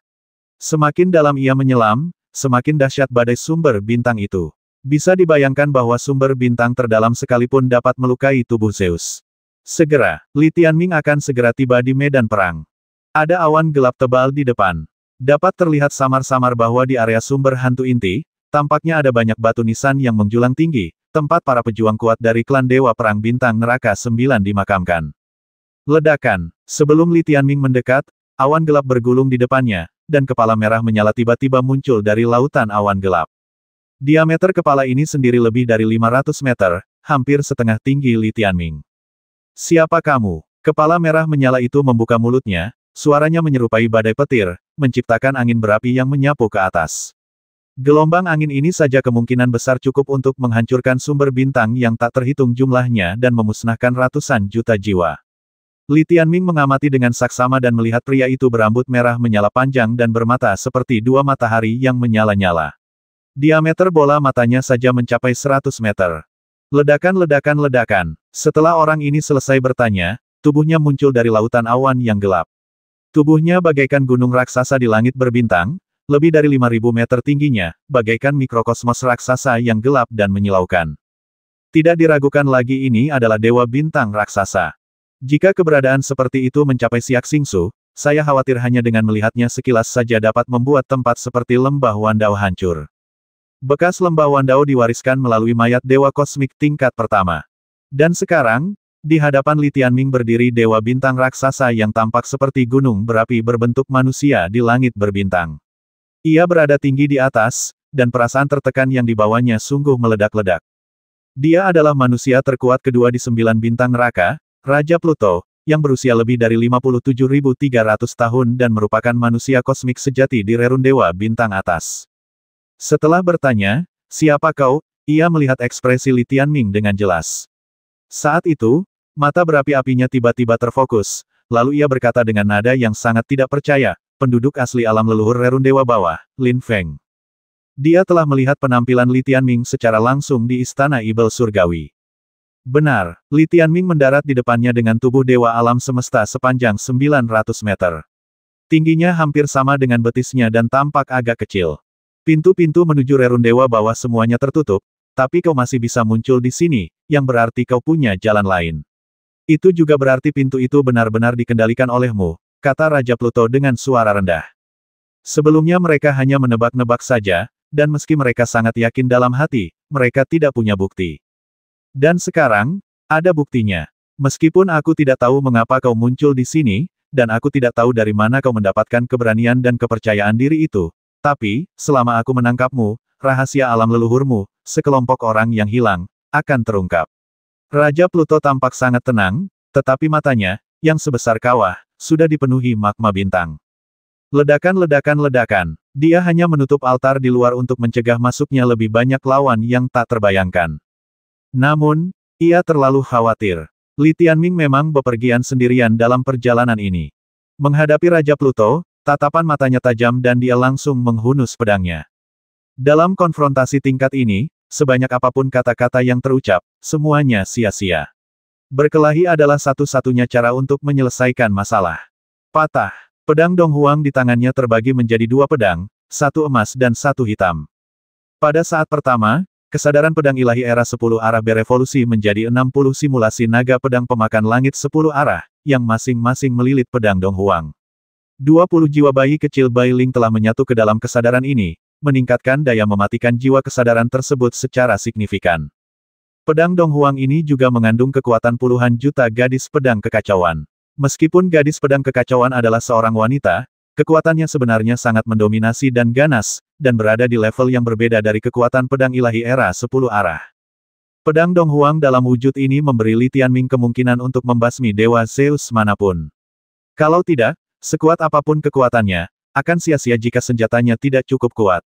Semakin dalam ia menyelam, semakin dahsyat badai sumber bintang itu. Bisa dibayangkan bahwa sumber bintang terdalam sekalipun dapat melukai tubuh Zeus. Segera, Li Tianming akan segera tiba di medan perang. Ada awan gelap tebal di depan. Dapat terlihat samar-samar bahwa di area sumber hantu inti, tampaknya ada banyak batu nisan yang menjulang tinggi, tempat para pejuang kuat dari klan Dewa Perang Bintang Neraka 9 dimakamkan. Ledakan. Sebelum Li Tianming mendekat, awan gelap bergulung di depannya, dan kepala merah menyala tiba-tiba muncul dari lautan awan gelap. Diameter kepala ini sendiri lebih dari 500 meter, hampir setengah tinggi Li Tianming. Siapa kamu? Kepala merah menyala itu membuka mulutnya, suaranya menyerupai badai petir, menciptakan angin berapi yang menyapu ke atas. Gelombang angin ini saja kemungkinan besar cukup untuk menghancurkan sumber bintang yang tak terhitung jumlahnya dan memusnahkan ratusan juta jiwa. Li Tianming mengamati dengan saksama dan melihat pria itu berambut merah menyala panjang dan bermata seperti dua matahari yang menyala-nyala. Diameter bola matanya saja mencapai 100 meter. Ledakan. Setelah orang ini selesai bertanya, tubuhnya muncul dari lautan awan yang gelap. Tubuhnya bagaikan gunung raksasa di langit berbintang, lebih dari 5.000 meter tingginya, bagaikan mikrokosmos raksasa yang gelap dan menyilaukan. Tidak diragukan lagi ini adalah dewa bintang raksasa. Jika keberadaan seperti itu mencapai Siak Xingsu, saya khawatir hanya dengan melihatnya sekilas saja dapat membuat tempat seperti lembah Wandao hancur. Bekas lembah Wandao diwariskan melalui mayat dewa kosmik tingkat pertama. Dan sekarang, di hadapan Li Tianming berdiri dewa bintang raksasa yang tampak seperti gunung berapi berbentuk manusia di langit berbintang. Ia berada tinggi di atas, dan perasaan tertekan yang dibawanya sungguh meledak-ledak. Dia adalah manusia terkuat kedua di 9 bintang neraka, Raja Pluto, yang berusia lebih dari 57.300 tahun dan merupakan manusia kosmik sejati di rerun dewa bintang atas. Setelah bertanya, siapa kau? Ia melihat ekspresi Li Tianming dengan jelas. Saat itu, mata berapi-apinya tiba-tiba terfokus, lalu ia berkata dengan nada yang sangat tidak percaya, penduduk asli alam leluhur rerun dewa bawah, Lin Feng. Dia telah melihat penampilan Li Tianming secara langsung di Istana Ibel Surgawi. Benar, Li Tianming mendarat di depannya dengan tubuh dewa alam semesta sepanjang 900 meter. Tingginya hampir sama dengan betisnya dan tampak agak kecil. Pintu-pintu menuju rerun dewa bawah semuanya tertutup, tapi kau masih bisa muncul di sini, yang berarti kau punya jalan lain. Itu juga berarti pintu itu benar-benar dikendalikan olehmu, kata Raja Pluto dengan suara rendah. Sebelumnya mereka hanya menebak-nebak saja, dan meski mereka sangat yakin dalam hati, mereka tidak punya bukti. Dan sekarang, ada buktinya. Meskipun aku tidak tahu mengapa kau muncul di sini, dan aku tidak tahu dari mana kau mendapatkan keberanian dan kepercayaan diri itu, tapi, selama aku menangkapmu, rahasia alam leluhurmu, sekelompok orang yang hilang, akan terungkap. Raja Pluto tampak sangat tenang, tetapi matanya, yang sebesar kawah, sudah dipenuhi magma bintang. Ledakan. Dia hanya menutup altar di luar untuk mencegah masuknya lebih banyak lawan yang tak terbayangkan. Namun, ia terlalu khawatir. Li Tianming memang bepergian sendirian dalam perjalanan ini. Menghadapi Raja Pluto, tatapan matanya tajam dan dia langsung menghunus pedangnya. Dalam konfrontasi tingkat ini, sebanyak apapun kata-kata yang terucap, semuanya sia-sia. Berkelahi adalah satu-satunya cara untuk menyelesaikan masalah. Patah. Pedang Dong Huang di tangannya terbagi menjadi dua pedang, satu emas dan satu hitam. Pada saat pertama, kesadaran pedang ilahi era 10 arah berevolusi menjadi 60 simulasi naga pedang pemakan langit 10 arah, yang masing-masing melilit pedang Dong Huang. 20 jiwa bayi kecil Bai Ling telah menyatu ke dalam kesadaran ini, meningkatkan daya mematikan jiwa kesadaran tersebut secara signifikan. Pedang Dong Huang ini juga mengandung kekuatan puluhan juta gadis pedang kekacauan. Meskipun gadis pedang kekacauan adalah seorang wanita, kekuatannya sebenarnya sangat mendominasi dan ganas, dan berada di level yang berbeda dari kekuatan pedang ilahi era 10 arah. Pedang Dong Huang dalam wujud ini memberi Li Tianming kemungkinan untuk membasmi Dewa Zeus manapun. Kalau tidak, sekuat apapun kekuatannya, akan sia-sia jika senjatanya tidak cukup kuat.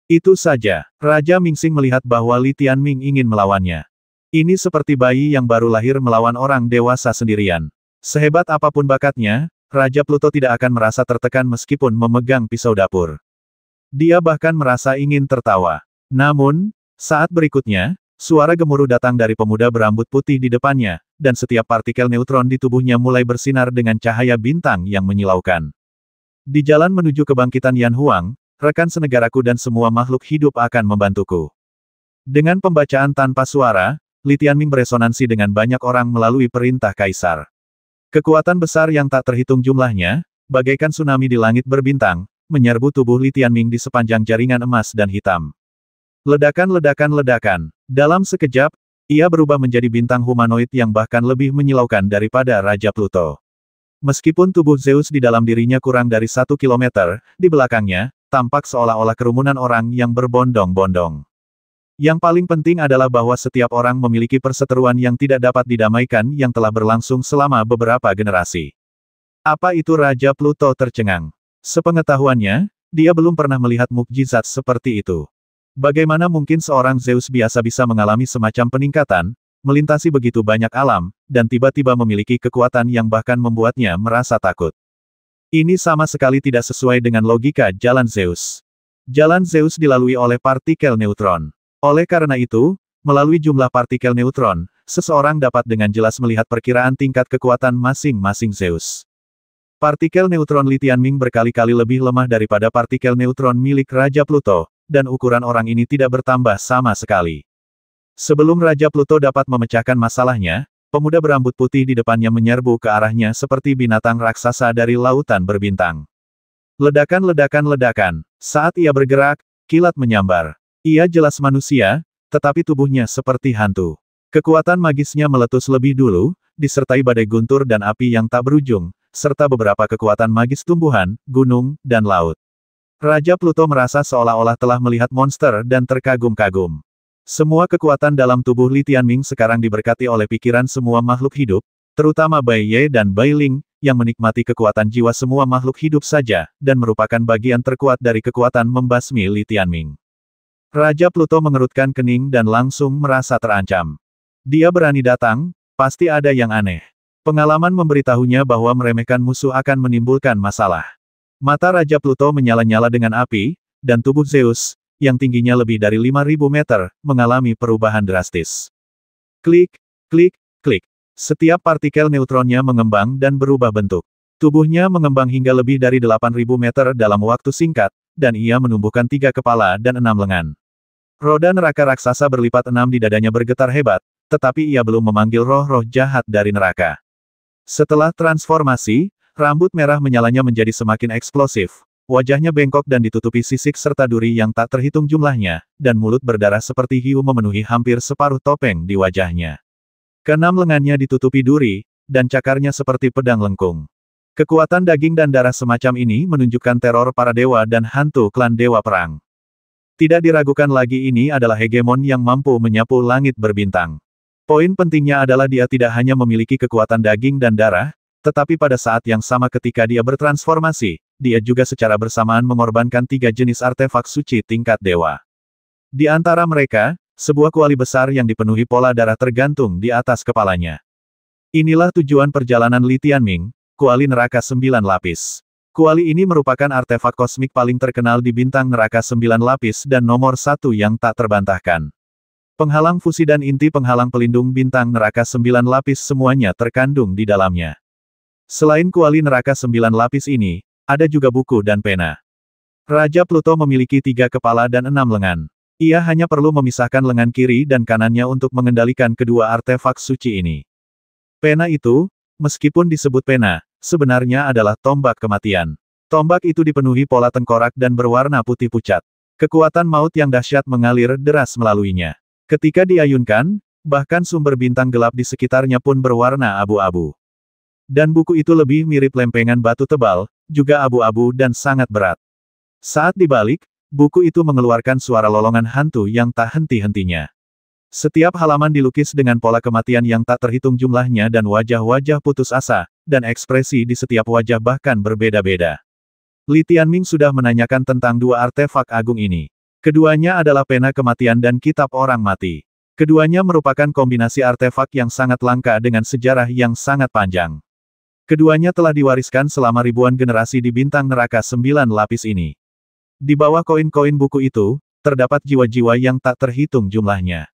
Itu saja, Raja Mingxing melihat bahwa Li Tianming ingin melawannya. Ini seperti bayi yang baru lahir melawan orang dewasa sendirian. Sehebat apapun bakatnya, Raja Pluto tidak akan merasa tertekan meskipun memegang pisau dapur. Dia bahkan merasa ingin tertawa. Namun, saat berikutnya, suara gemuruh datang dari pemuda berambut putih di depannya, dan setiap partikel neutron di tubuhnya mulai bersinar dengan cahaya bintang yang menyilaukan. Di jalan menuju kebangkitan Yan Huang, rekan senegaraku dan semua makhluk hidup akan membantuku. Dengan pembacaan tanpa suara, Li Tianming beresonansi dengan banyak orang melalui perintah kaisar. Kekuatan besar yang tak terhitung jumlahnya, bagaikan tsunami di langit berbintang, menyerbu tubuh Li Tianming di sepanjang jaringan emas dan hitam. Ledakan. Dalam sekejap, Ia berubah menjadi bintang humanoid yang bahkan lebih menyilaukan daripada Raja Pluto. Meskipun tubuh Zeus di dalam dirinya kurang dari 1 kilometer, di belakangnya, tampak seolah-olah kerumunan orang yang berbondong-bondong. Yang paling penting adalah bahwa setiap orang memiliki perseteruan yang tidak dapat didamaikan yang telah berlangsung selama beberapa generasi. Apa itu Raja Pluto tercengang? Sepengetahuannya, dia belum pernah melihat mukjizat seperti itu. Bagaimana mungkin seorang Zeus biasa bisa mengalami semacam peningkatan, melintasi begitu banyak alam, dan tiba-tiba memiliki kekuatan yang bahkan membuatnya merasa takut? Ini sama sekali tidak sesuai dengan logika jalan Zeus. Jalan Zeus dilalui oleh partikel neutron. Oleh karena itu, melalui jumlah partikel neutron, seseorang dapat dengan jelas melihat perkiraan tingkat kekuatan masing-masing Zeus. Partikel neutron Li Tianming berkali-kali lebih lemah daripada partikel neutron milik Raja Pluto, dan ukuran orang ini tidak bertambah sama sekali. Sebelum Raja Pluto dapat memecahkan masalahnya, pemuda berambut putih di depannya menyerbu ke arahnya seperti binatang raksasa dari lautan berbintang. Ledakan-ledakan-ledakan. Saat ia bergerak, kilat menyambar. Ia jelas manusia, tetapi tubuhnya seperti hantu. Kekuatan magisnya meletus lebih dulu, disertai badai guntur dan api yang tak berujung, serta beberapa kekuatan magis tumbuhan, gunung, dan laut. Raja Pluto merasa seolah-olah telah melihat monster dan terkagum-kagum. Semua kekuatan dalam tubuh Li Tianming sekarang diberkati oleh pikiran semua makhluk hidup, terutama Bai Ye dan Bai Ling, yang menikmati kekuatan jiwa semua makhluk hidup saja, dan merupakan bagian terkuat dari kekuatan membasmi Li Tianming. Raja Pluto mengerutkan kening dan langsung merasa terancam. Dia berani datang, pasti ada yang aneh. Pengalaman memberitahunya bahwa meremehkan musuh akan menimbulkan masalah. Mata Raja Pluto menyala-nyala dengan api, dan tubuh Zeus, yang tingginya lebih dari 5.000 meter, mengalami perubahan drastis. Klik, klik, klik. Setiap partikel neutronnya mengembang dan berubah bentuk. Tubuhnya mengembang hingga lebih dari 8.000 meter dalam waktu singkat, dan ia menumbuhkan 3 kepala dan 6 lengan. Roda neraka raksasa berlipat 6 di dadanya bergetar hebat, tetapi ia belum memanggil roh-roh jahat dari neraka. Setelah transformasi, rambut merah menyalanya menjadi semakin eksplosif, wajahnya bengkok dan ditutupi sisik serta duri yang tak terhitung jumlahnya, dan mulut berdarah seperti hiu memenuhi hampir separuh topeng di wajahnya. Keenam lengannya ditutupi duri, dan cakarnya seperti pedang lengkung. Kekuatan daging dan darah semacam ini menunjukkan teror para dewa dan hantu klan Dewa Perang. Tidak diragukan lagi ini adalah hegemon yang mampu menyapu langit berbintang. Poin pentingnya adalah dia tidak hanya memiliki kekuatan daging dan darah, tetapi pada saat yang sama ketika dia bertransformasi, dia juga secara bersamaan mengorbankan 3 jenis artefak suci tingkat dewa. Di antara mereka, sebuah kuali besar yang dipenuhi pola darah tergantung di atas kepalanya. Inilah tujuan perjalanan Li Tianming, kuali neraka 9 lapis. Kuali ini merupakan artefak kosmik paling terkenal di bintang neraka 9 lapis dan nomor 1 yang tak terbantahkan. Penghalang fusi dan inti penghalang pelindung bintang neraka 9 lapis semuanya terkandung di dalamnya. Selain kuali neraka 9 lapis ini, ada juga buku dan pena. Raja Pluto memiliki 3 kepala dan 6 lengan. Ia hanya perlu memisahkan lengan kiri dan kanannya untuk mengendalikan kedua artefak suci ini. Pena itu, meskipun disebut pena, sebenarnya adalah tombak kematian. Tombak itu dipenuhi pola tengkorak dan berwarna putih pucat. Kekuatan maut yang dahsyat mengalir deras melaluinya. Ketika diayunkan, bahkan sumber bintang gelap di sekitarnya pun berwarna abu-abu. Dan buku itu lebih mirip lempengan batu tebal, juga abu-abu dan sangat berat. Saat dibalik, buku itu mengeluarkan suara lolongan hantu yang tak henti-hentinya. Setiap halaman dilukis dengan pola kematian yang tak terhitung jumlahnya dan wajah-wajah putus asa, dan ekspresi di setiap wajah bahkan berbeda-beda. Li Tianming sudah menanyakan tentang 2 artefak agung ini. Keduanya adalah pena kematian dan kitab orang mati. Keduanya merupakan kombinasi artefak yang sangat langka dengan sejarah yang sangat panjang. Keduanya telah diwariskan selama ribuan generasi di bintang neraka 9 lapis ini. Di bawah koin-koin buku itu, terdapat jiwa-jiwa yang tak terhitung jumlahnya.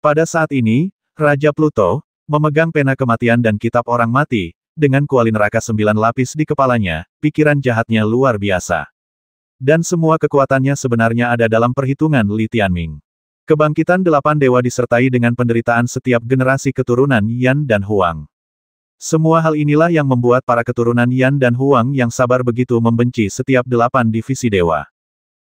Pada saat ini, Raja Pluto, memegang pena kematian dan kitab orang mati, dengan kuali neraka 9 lapis di kepalanya, pikiran jahatnya luar biasa. Dan semua kekuatannya sebenarnya ada dalam perhitungan Li Tianming. Kebangkitan 8 dewa disertai dengan penderitaan setiap generasi keturunan Yan dan Huang. Semua hal inilah yang membuat para keturunan Yan dan Huang yang sabar begitu membenci setiap 8 divisi dewa.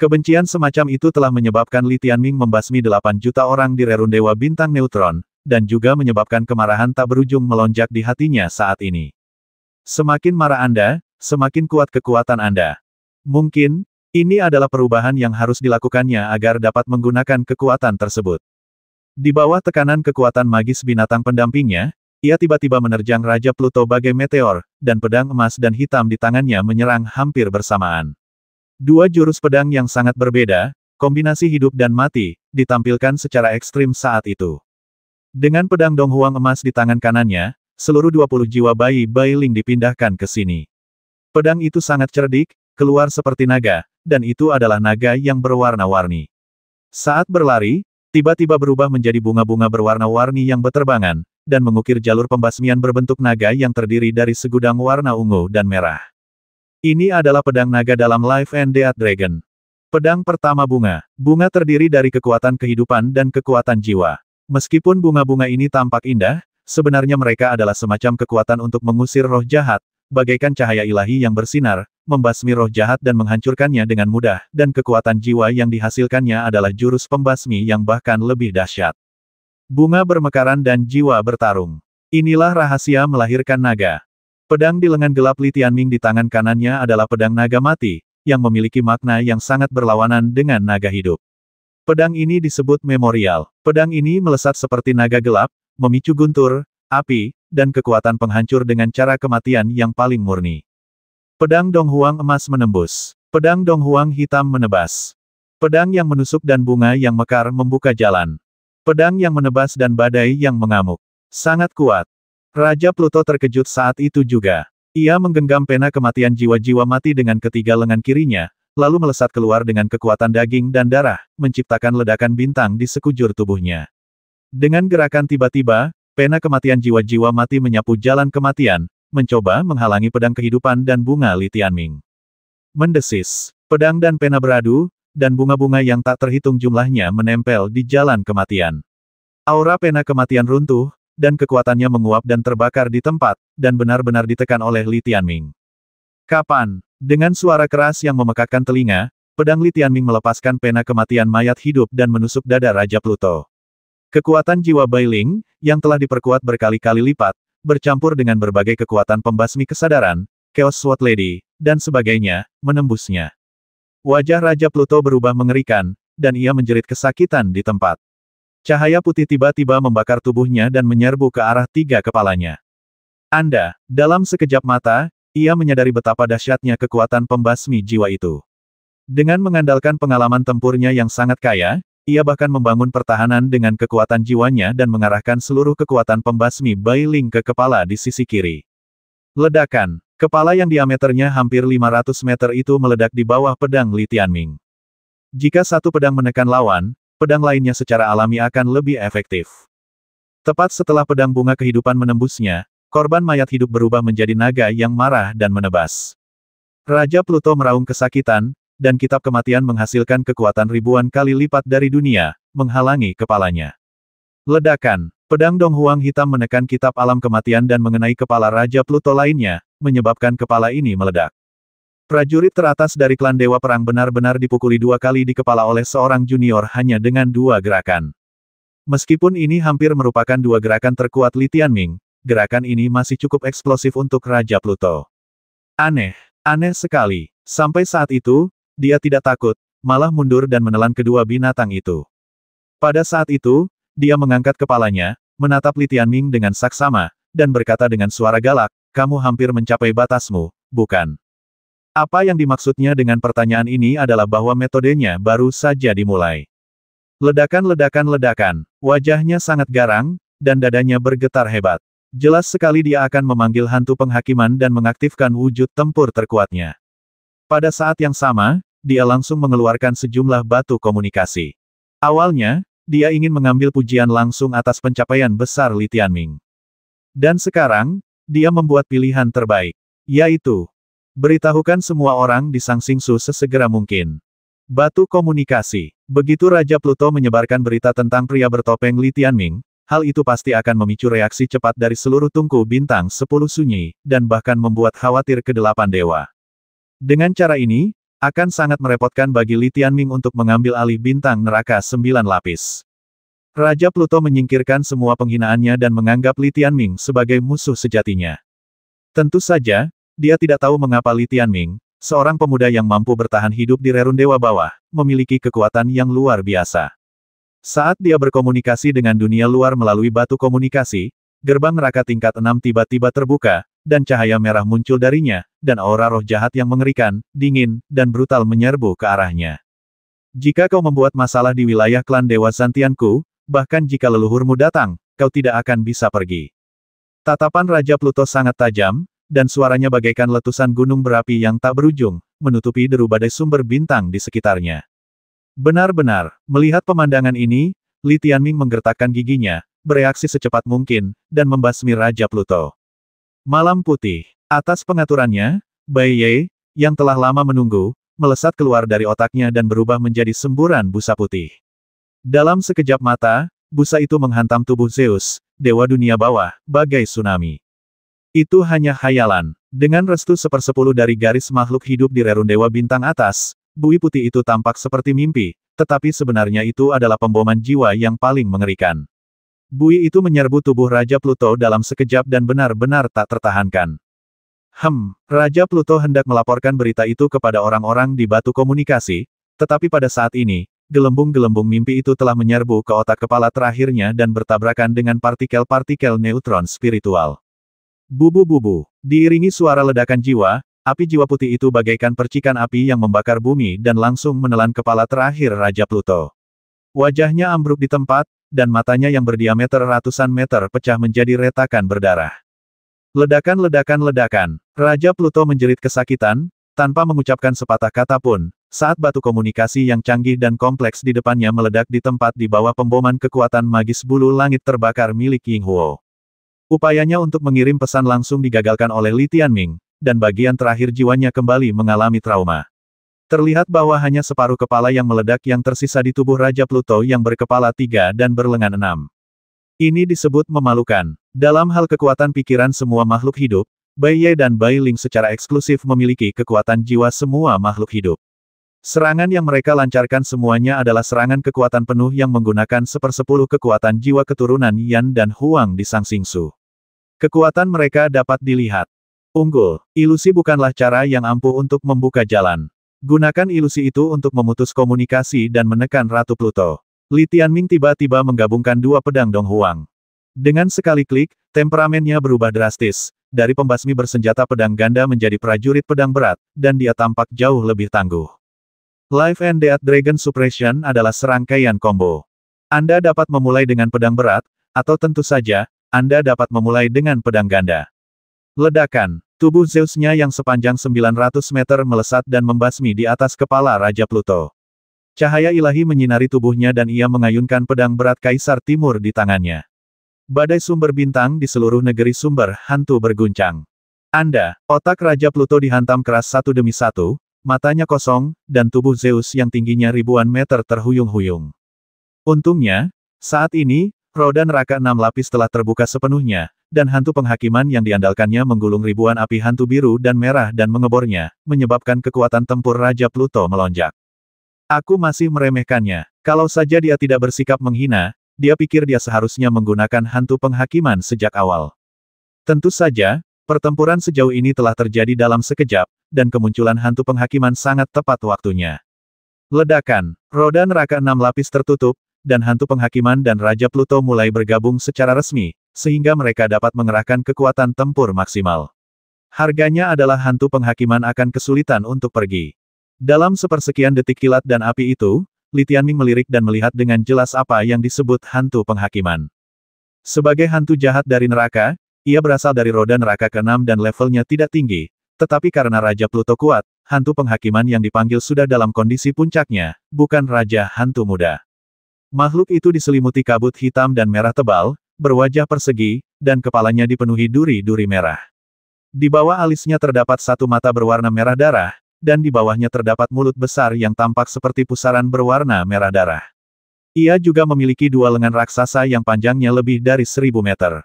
Kebencian semacam itu telah menyebabkan Li Tianming membasmi 8 juta orang di rerun Dewa Bintang Neutron, dan juga menyebabkan kemarahan tak berujung melonjak di hatinya saat ini. Semakin marah Anda, semakin kuat kekuatan Anda. Mungkin, ini adalah perubahan yang harus dilakukannya agar dapat menggunakan kekuatan tersebut. Di bawah tekanan kekuatan magis binatang pendampingnya, ia tiba-tiba menerjang Raja Pluto bagai meteor, dan pedang emas dan hitam di tangannya menyerang hampir bersamaan. Dua jurus pedang yang sangat berbeda, kombinasi hidup dan mati, ditampilkan secara ekstrim saat itu. Dengan pedang Dong Huang emas di tangan kanannya, seluruh 20 jiwa bayi Bailing dipindahkan ke sini. Pedang itu sangat cerdik, keluar seperti naga, dan itu adalah naga yang berwarna-warni. Saat berlari, tiba-tiba berubah menjadi bunga-bunga berwarna-warni yang beterbangan, dan mengukir jalur pembasmian berbentuk naga yang terdiri dari segudang warna ungu dan merah. Ini adalah pedang naga dalam Life and Death Dragon. Pedang pertama bunga. Bunga terdiri dari kekuatan kehidupan dan kekuatan jiwa. Meskipun bunga-bunga ini tampak indah, sebenarnya mereka adalah semacam kekuatan untuk mengusir roh jahat, bagaikan cahaya ilahi yang bersinar, membasmi roh jahat dan menghancurkannya dengan mudah, dan kekuatan jiwa yang dihasilkannya adalah jurus pembasmi yang bahkan lebih dahsyat. Bunga bermekaran dan jiwa bertarung. Inilah rahasia melahirkan naga. Pedang di lengan gelap Li Tianming di tangan kanannya adalah pedang naga mati, yang memiliki makna yang sangat berlawanan dengan naga hidup. Pedang ini disebut memorial. Pedang ini melesat seperti naga gelap, memicu guntur, api, dan kekuatan penghancur dengan cara kematian yang paling murni. Pedang Dong Huang emas menembus. Pedang Dong Huang hitam menebas. Pedang yang menusuk dan bunga yang mekar membuka jalan. Pedang yang menebas dan badai yang mengamuk. Sangat kuat. Raja Pluto terkejut saat itu juga. Ia menggenggam pena kematian jiwa-jiwa mati dengan ketiga lengan kirinya, lalu melesat keluar dengan kekuatan daging dan darah, menciptakan ledakan bintang di sekujur tubuhnya. Dengan gerakan tiba-tiba, pena kematian jiwa-jiwa mati menyapu jalan kematian, mencoba menghalangi pedang kehidupan dan bunga Li Tianming. Mendesis, pedang dan pena beradu, dan bunga-bunga yang tak terhitung jumlahnya menempel di jalan kematian. Aura pena kematian runtuh, dan kekuatannya menguap dan terbakar di tempat, dan benar-benar ditekan oleh Li Tianming. Kapan? Dengan suara keras yang memekakkan telinga, pedang Li Tianming melepaskan pena kematian mayat hidup dan menusuk dada Raja Pluto. Kekuatan jiwa Bailing, yang telah diperkuat berkali-kali lipat, bercampur dengan berbagai kekuatan pembasmi kesadaran, Chaos Sword Lady, dan sebagainya, menembusnya. Wajah Raja Pluto berubah mengerikan, dan ia menjerit kesakitan di tempat. Cahaya putih tiba-tiba membakar tubuhnya dan menyerbu ke arah tiga kepalanya. Dalam sekejap mata, ia menyadari betapa dahsyatnya kekuatan pembasmi jiwa itu. Dengan mengandalkan pengalaman tempurnya yang sangat kaya, ia bahkan membangun pertahanan dengan kekuatan jiwanya dan mengarahkan seluruh kekuatan pembasmi Bailing ke kepala di sisi kiri. Ledakan. Kepala yang diameternya hampir 500 meter itu meledak di bawah pedang Li Tianming. Jika satu pedang menekan lawan, pedang lainnya secara alami akan lebih efektif. Tepat setelah pedang bunga kehidupan menembusnya, korban mayat hidup berubah menjadi naga yang marah dan menebas. Raja Pluto meraung kesakitan, dan kitab kematian menghasilkan kekuatan ribuan kali lipat dari dunia, menghalangi kepalanya. Ledakan. Pedang Dong Huang hitam menekan kitab alam kematian dan mengenai kepala Raja Pluto lainnya, menyebabkan kepala ini meledak. Prajurit teratas dari klan Dewa Perang benar-benar dipukuli 2 kali di kepala oleh seorang junior hanya dengan 2 gerakan. Meskipun ini hampir merupakan 2 gerakan terkuat Li Tianming, gerakan ini masih cukup eksplosif untuk Raja Pluto. Aneh sekali. Sampai saat itu, dia tidak takut, malah mundur dan menelan kedua binatang itu. Pada saat itu, dia mengangkat kepalanya, menatap Li Tianming dengan saksama, dan berkata dengan suara galak, "Kamu hampir mencapai batasmu, bukan?" Apa yang dimaksudnya dengan pertanyaan ini adalah bahwa metodenya baru saja dimulai. Ledakan. Wajahnya sangat garang, dan dadanya bergetar hebat. Jelas sekali dia akan memanggil hantu penghakiman dan mengaktifkan wujud tempur terkuatnya. Pada saat yang sama, dia langsung mengeluarkan sejumlah batu komunikasi. Awalnya, dia ingin mengambil pujian langsung atas pencapaian besar Li Tianming. Dan sekarang, dia membuat pilihan terbaik, yaitu beritahukan semua orang di Sang Xingsu sesegera mungkin. Batu komunikasi. Begitu Raja Pluto menyebarkan berita tentang pria bertopeng Li Tianming, hal itu pasti akan memicu reaksi cepat dari seluruh tungku bintang 10 sunyi, dan bahkan membuat khawatir ke-8 dewa. Dengan cara ini, Akan sangat merepotkan bagi Li Tianming untuk mengambil alih bintang neraka 9 lapis. Raja Pluto menyingkirkan semua penghinaannya dan menganggap Li Tianming sebagai musuh sejatinya. Tentu saja, dia tidak tahu mengapa Li Tianming, seorang pemuda yang mampu bertahan hidup di rerun dewa bawah, memiliki kekuatan yang luar biasa. Saat dia berkomunikasi dengan dunia luar melalui batu komunikasi, gerbang neraka tingkat 6 tiba-tiba terbuka, dan cahaya merah muncul darinya, dan aura roh jahat yang mengerikan, dingin, dan brutal menyerbu ke arahnya. Jika kau membuat masalah di wilayah klan Dewa Zantianku, bahkan jika leluhurmu datang, kau tidak akan bisa pergi. Tatapan Raja Pluto sangat tajam, dan suaranya bagaikan letusan gunung berapi yang tak berujung, menutupi deru badai sumber bintang di sekitarnya. Benar-benar, melihat pemandangan ini, Li Tianming menggertakkan giginya, bereaksi secepat mungkin, dan membasmi Raja Pluto. Malam putih. Atas pengaturannya, Bai Ye, yang telah lama menunggu, melesat keluar dari otaknya dan berubah menjadi semburan busa putih. Dalam sekejap mata, busa itu menghantam tubuh Zeus, dewa dunia bawah, bagai tsunami. Itu hanya khayalan. Dengan restu 1/10 dari garis makhluk hidup di rerun dewa bintang atas, bui putih itu tampak seperti mimpi, tetapi sebenarnya itu adalah pemboman jiwa yang paling mengerikan. Bui itu menyerbu tubuh Raja Pluto dalam sekejap dan benar-benar tak tertahankan. Raja Pluto hendak melaporkan berita itu kepada orang-orang di batu komunikasi, tetapi pada saat ini, gelembung-gelembung mimpi itu telah menyerbu ke otak kepala terakhirnya dan bertabrakan dengan partikel-partikel neutron spiritual. Bubu-bubu. Diiringi suara ledakan jiwa, api jiwa putih itu bagaikan percikan api yang membakar bumi dan langsung menelan kepala terakhir Raja Pluto. Wajahnya ambruk di tempat, dan matanya yang berdiameter ratusan meter pecah menjadi retakan berdarah. Ledakan-ledakan-ledakan. Raja Pluto menjerit kesakitan, tanpa mengucapkan sepatah kata pun, saat batu komunikasi yang canggih dan kompleks di depannya meledak di tempat di bawah pemboman kekuatan magis bulu langit terbakar milik Ying Huo. Upayanya untuk mengirim pesan langsung digagalkan oleh Li Tianming, dan bagian terakhir jiwanya kembali mengalami trauma. Terlihat bahwa hanya separuh kepala yang meledak yang tersisa di tubuh Raja Pluto yang berkepala 3 dan berlengan 6. Ini disebut memalukan. Dalam hal kekuatan pikiran semua makhluk hidup, Bai Ye dan Bai Ling secara eksklusif memiliki kekuatan jiwa semua makhluk hidup. Serangan yang mereka lancarkan semuanya adalah serangan kekuatan penuh yang menggunakan 1/10 kekuatan jiwa keturunan Yan dan Huang di Sang Xingsu. Kekuatan mereka dapat dilihat. Unggul. Ilusi bukanlah cara yang ampuh untuk membuka jalan. Gunakan ilusi itu untuk memutus komunikasi dan menekan Ratu Pluto. Li Tianming tiba-tiba menggabungkan dua pedang Dong Huang. Dengan sekali klik, temperamennya berubah drastis, dari pembasmi bersenjata pedang ganda menjadi prajurit pedang berat, dan dia tampak jauh lebih tangguh. Life and Death Dragon Suppression adalah serangkaian combo. Anda dapat memulai dengan pedang berat, atau tentu saja, Anda dapat memulai dengan pedang ganda. Ledakan. Tubuh Zeus-nya yang sepanjang 900 meter melesat dan membasmi di atas kepala Raja Pluto. Cahaya ilahi menyinari tubuhnya dan ia mengayunkan pedang berat Kaisar Timur di tangannya. Badai sumber bintang di seluruh negeri sumber hantu berguncang. Otak Raja Pluto dihantam keras satu demi satu, matanya kosong, dan tubuh Zeus yang tingginya ribuan meter terhuyung-huyung. Untungnya, saat ini, roda neraka 6 lapis telah terbuka sepenuhnya, dan hantu penghakiman yang diandalkannya menggulung ribuan api hantu biru dan merah dan mengebornya, menyebabkan kekuatan tempur Raja Pluto melonjak. Aku masih meremehkannya. Kalau saja dia tidak bersikap menghina, dia pikir dia seharusnya menggunakan hantu penghakiman sejak awal. Tentu saja, pertempuran sejauh ini telah terjadi dalam sekejap, dan kemunculan hantu penghakiman sangat tepat waktunya. Ledakan. Roda neraka 6 lapis tertutup, dan hantu penghakiman dan Raja Pluto mulai bergabung secara resmi, sehingga mereka dapat mengerahkan kekuatan tempur maksimal. Harganya adalah hantu penghakiman akan kesulitan untuk pergi. Dalam sepersekian detik kilat dan api itu, Li Tianming melirik dan melihat dengan jelas apa yang disebut hantu penghakiman. Sebagai hantu jahat dari neraka, ia berasal dari roda neraka ke-6 dan levelnya tidak tinggi, tetapi karena Raja Pluto kuat, hantu penghakiman yang dipanggil sudah dalam kondisi puncaknya, bukan Raja Hantu Muda. Makhluk itu diselimuti kabut hitam dan merah tebal, berwajah persegi, dan kepalanya dipenuhi duri-duri merah. Di bawah alisnya terdapat satu mata berwarna merah darah, dan di bawahnya terdapat mulut besar yang tampak seperti pusaran berwarna merah darah. Ia juga memiliki dua lengan raksasa yang panjangnya lebih dari 1000 meter.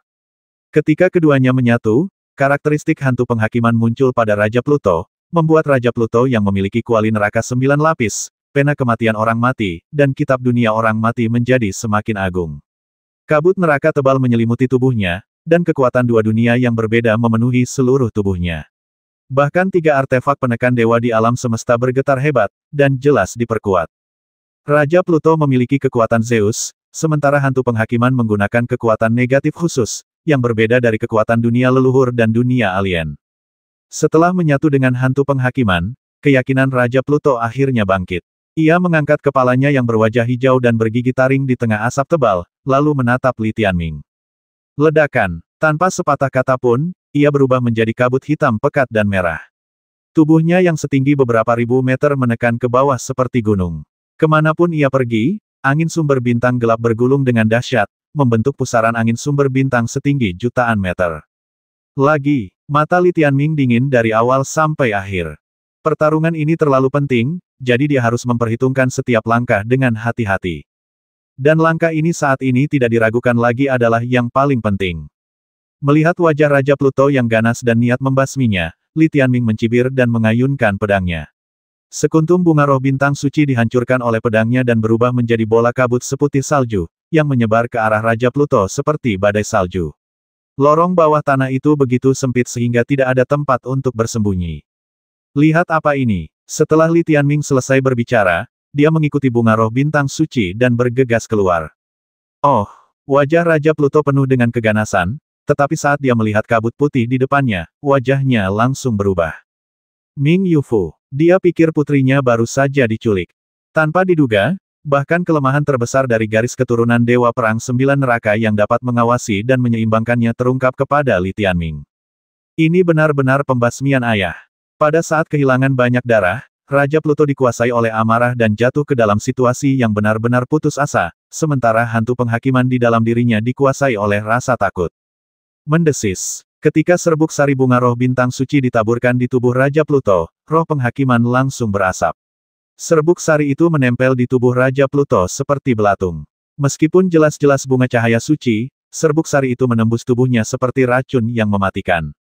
Ketika keduanya menyatu, karakteristik hantu penghakiman muncul pada Raja Pluto, membuat Raja Pluto yang memiliki kuali neraka 9 lapis, pena kematian orang mati, dan kitab dunia orang mati menjadi semakin agung. Kabut neraka tebal menyelimuti tubuhnya, dan kekuatan dua dunia yang berbeda memenuhi seluruh tubuhnya. Bahkan 3 artefak penekan dewa di alam semesta bergetar hebat, dan jelas diperkuat. Raja Pluto memiliki kekuatan Zeus, sementara hantu penghakiman menggunakan kekuatan negatif khusus, yang berbeda dari kekuatan dunia leluhur dan dunia alien. Setelah menyatu dengan hantu penghakiman, keyakinan Raja Pluto akhirnya bangkit. Ia mengangkat kepalanya yang berwajah hijau dan bergigi taring di tengah asap tebal, lalu menatap Li Tianming. Ledakan. Tanpa sepatah kata pun, ia berubah menjadi kabut hitam pekat dan merah. Tubuhnya yang setinggi beberapa ribu meter menekan ke bawah seperti gunung. Kemanapun ia pergi, angin sumber bintang gelap bergulung dengan dahsyat, membentuk pusaran angin sumber bintang setinggi jutaan meter. Lagi, mata Li Tianming dingin dari awal sampai akhir. Pertarungan ini terlalu penting, jadi dia harus memperhitungkan setiap langkah dengan hati-hati. Dan langkah ini saat ini tidak diragukan lagi adalah yang paling penting. Melihat wajah Raja Pluto yang ganas dan niat membasminya, Li Tianming mencibir dan mengayunkan pedangnya. Sekuntum bunga roh bintang suci dihancurkan oleh pedangnya dan berubah menjadi bola kabut seputih salju, yang menyebar ke arah Raja Pluto seperti badai salju. Lorong bawah tanah itu begitu sempit sehingga tidak ada tempat untuk bersembunyi. Lihat apa ini. Setelah Li Tianming selesai berbicara, dia mengikuti bunga roh bintang suci dan bergegas keluar. Oh, wajah Raja Pluto penuh dengan keganasan, tetapi saat dia melihat kabut putih di depannya, wajahnya langsung berubah. Ming Yufu. Dia pikir putrinya baru saja diculik. Tanpa diduga, bahkan kelemahan terbesar dari garis keturunan Dewa Perang 9 Neraka yang dapat mengawasi dan menyeimbangkannya terungkap kepada Li Tianming. Ini benar-benar pembasmian ayah. Pada saat kehilangan banyak darah, Raja Pluto dikuasai oleh amarah dan jatuh ke dalam situasi yang benar-benar putus asa, sementara hantu penghakiman di dalam dirinya dikuasai oleh rasa takut. Mendesis. Ketika serbuk sari bunga roh bintang suci ditaburkan di tubuh Raja Pluto, roh penghakiman langsung berasap. Serbuk sari itu menempel di tubuh Raja Pluto seperti belatung. Meskipun jelas-jelas bunga cahaya suci, serbuk sari itu menembus tubuhnya seperti racun yang mematikan.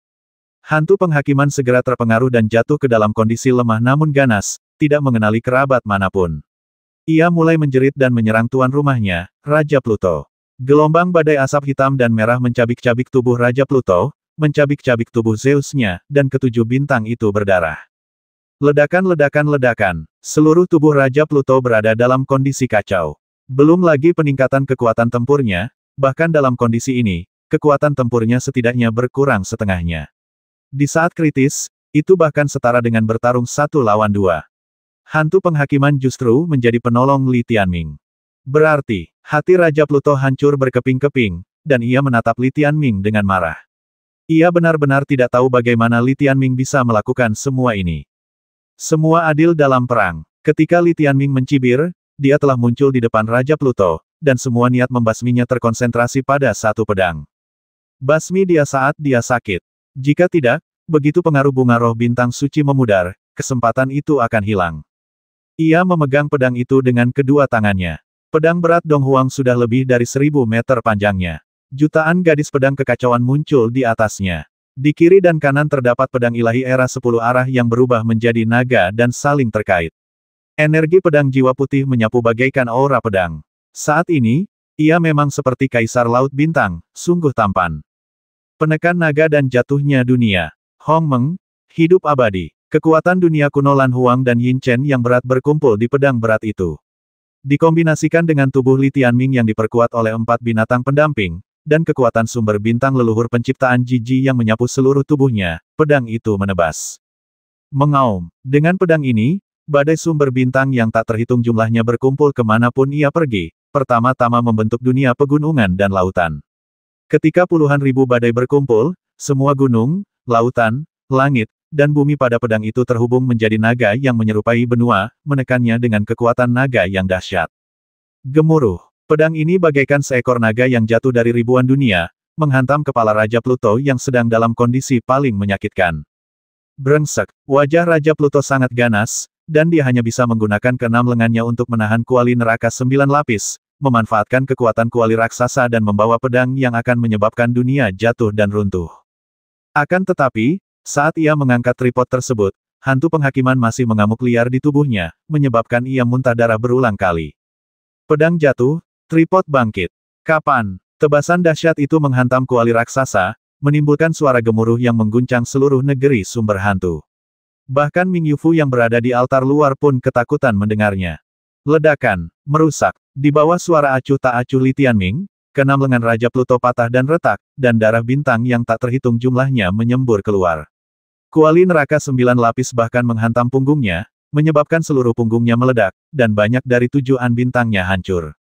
Hantu penghakiman segera terpengaruh dan jatuh ke dalam kondisi lemah namun ganas, tidak mengenali kerabat manapun. Ia mulai menjerit dan menyerang tuan rumahnya, Raja Pluto. Gelombang badai asap hitam dan merah mencabik-cabik tubuh Raja Pluto, mencabik-cabik tubuh Zeusnya, dan ketujuh bintang itu berdarah. Ledakan-ledakan-ledakan. Seluruh tubuh Raja Pluto berada dalam kondisi kacau. Belum lagi peningkatan kekuatan tempurnya, bahkan dalam kondisi ini, kekuatan tempurnya setidaknya berkurang setengahnya. Di saat kritis, itu bahkan setara dengan bertarung 1 lawan 2. Hantu penghakiman justru menjadi penolong Li Tianming. Berarti, hati Raja Pluto hancur berkeping-keping, dan ia menatap Li Tianming dengan marah. Ia benar-benar tidak tahu bagaimana Li Tianming bisa melakukan semua ini. Semua adil dalam perang. Ketika Li Tianming mencibir, dia telah muncul di depan Raja Pluto, dan semua niat membasminya terkonsentrasi pada satu pedang. Basmi dia saat dia sakit. Jika tidak, begitu pengaruh bunga roh bintang suci memudar, kesempatan itu akan hilang. Ia memegang pedang itu dengan kedua tangannya. Pedang berat Dong Huang sudah lebih dari 1000 meter panjangnya. Jutaan gadis pedang kekacauan muncul di atasnya. Di kiri dan kanan terdapat pedang ilahi era 10 arah yang berubah menjadi naga dan saling terkait. Energi pedang jiwa putih menyapu bagaikan aura pedang. Saat ini, ia memang seperti kaisar laut bintang, sungguh tampan. Penekan naga dan jatuhnya dunia. Hong Meng, hidup abadi. Kekuatan dunia kuno Lan Huang dan Yin Chen yang berat berkumpul di pedang berat itu. Dikombinasikan dengan tubuh Li Tianming yang diperkuat oleh 4 binatang pendamping, dan kekuatan sumber bintang leluhur penciptaan Jiji yang menyapu seluruh tubuhnya, pedang itu menebas. Mengaum. Dengan pedang ini, badai sumber bintang yang tak terhitung jumlahnya berkumpul kemanapun ia pergi, pertama-tama membentuk dunia pegunungan dan lautan. Ketika puluhan ribu badai berkumpul, semua gunung, lautan, langit, dan bumi pada pedang itu terhubung menjadi naga yang menyerupai benua, menekannya dengan kekuatan naga yang dahsyat. Gemuruh. Pedang ini bagaikan seekor naga yang jatuh dari ribuan dunia, menghantam kepala Raja Pluto yang sedang dalam kondisi paling menyakitkan. Brengsek, wajah Raja Pluto sangat ganas, dan dia hanya bisa menggunakan keenam lengannya untuk menahan kuali neraka 9 lapis, memanfaatkan kekuatan kuali raksasa dan membawa pedang yang akan menyebabkan dunia jatuh dan runtuh. Akan tetapi, saat ia mengangkat tripod tersebut, hantu penghakiman masih mengamuk liar di tubuhnya, menyebabkan ia muntah darah berulang kali. Pedang jatuh, tripod bangkit. Kapan? Tebasan dahsyat itu menghantam kuali raksasa, menimbulkan suara gemuruh yang mengguncang seluruh negeri sumber hantu. Bahkan Ming Yufu yang berada di altar luar pun ketakutan mendengarnya. Ledakan, merusak. Di bawah suara acuh tak acuh Li Tianming, keenam lengan Raja Pluto patah dan retak, dan darah bintang yang tak terhitung jumlahnya menyembur keluar. Kuali neraka 9 lapis bahkan menghantam punggungnya, menyebabkan seluruh punggungnya meledak, dan banyak dari 7 an bintangnya hancur.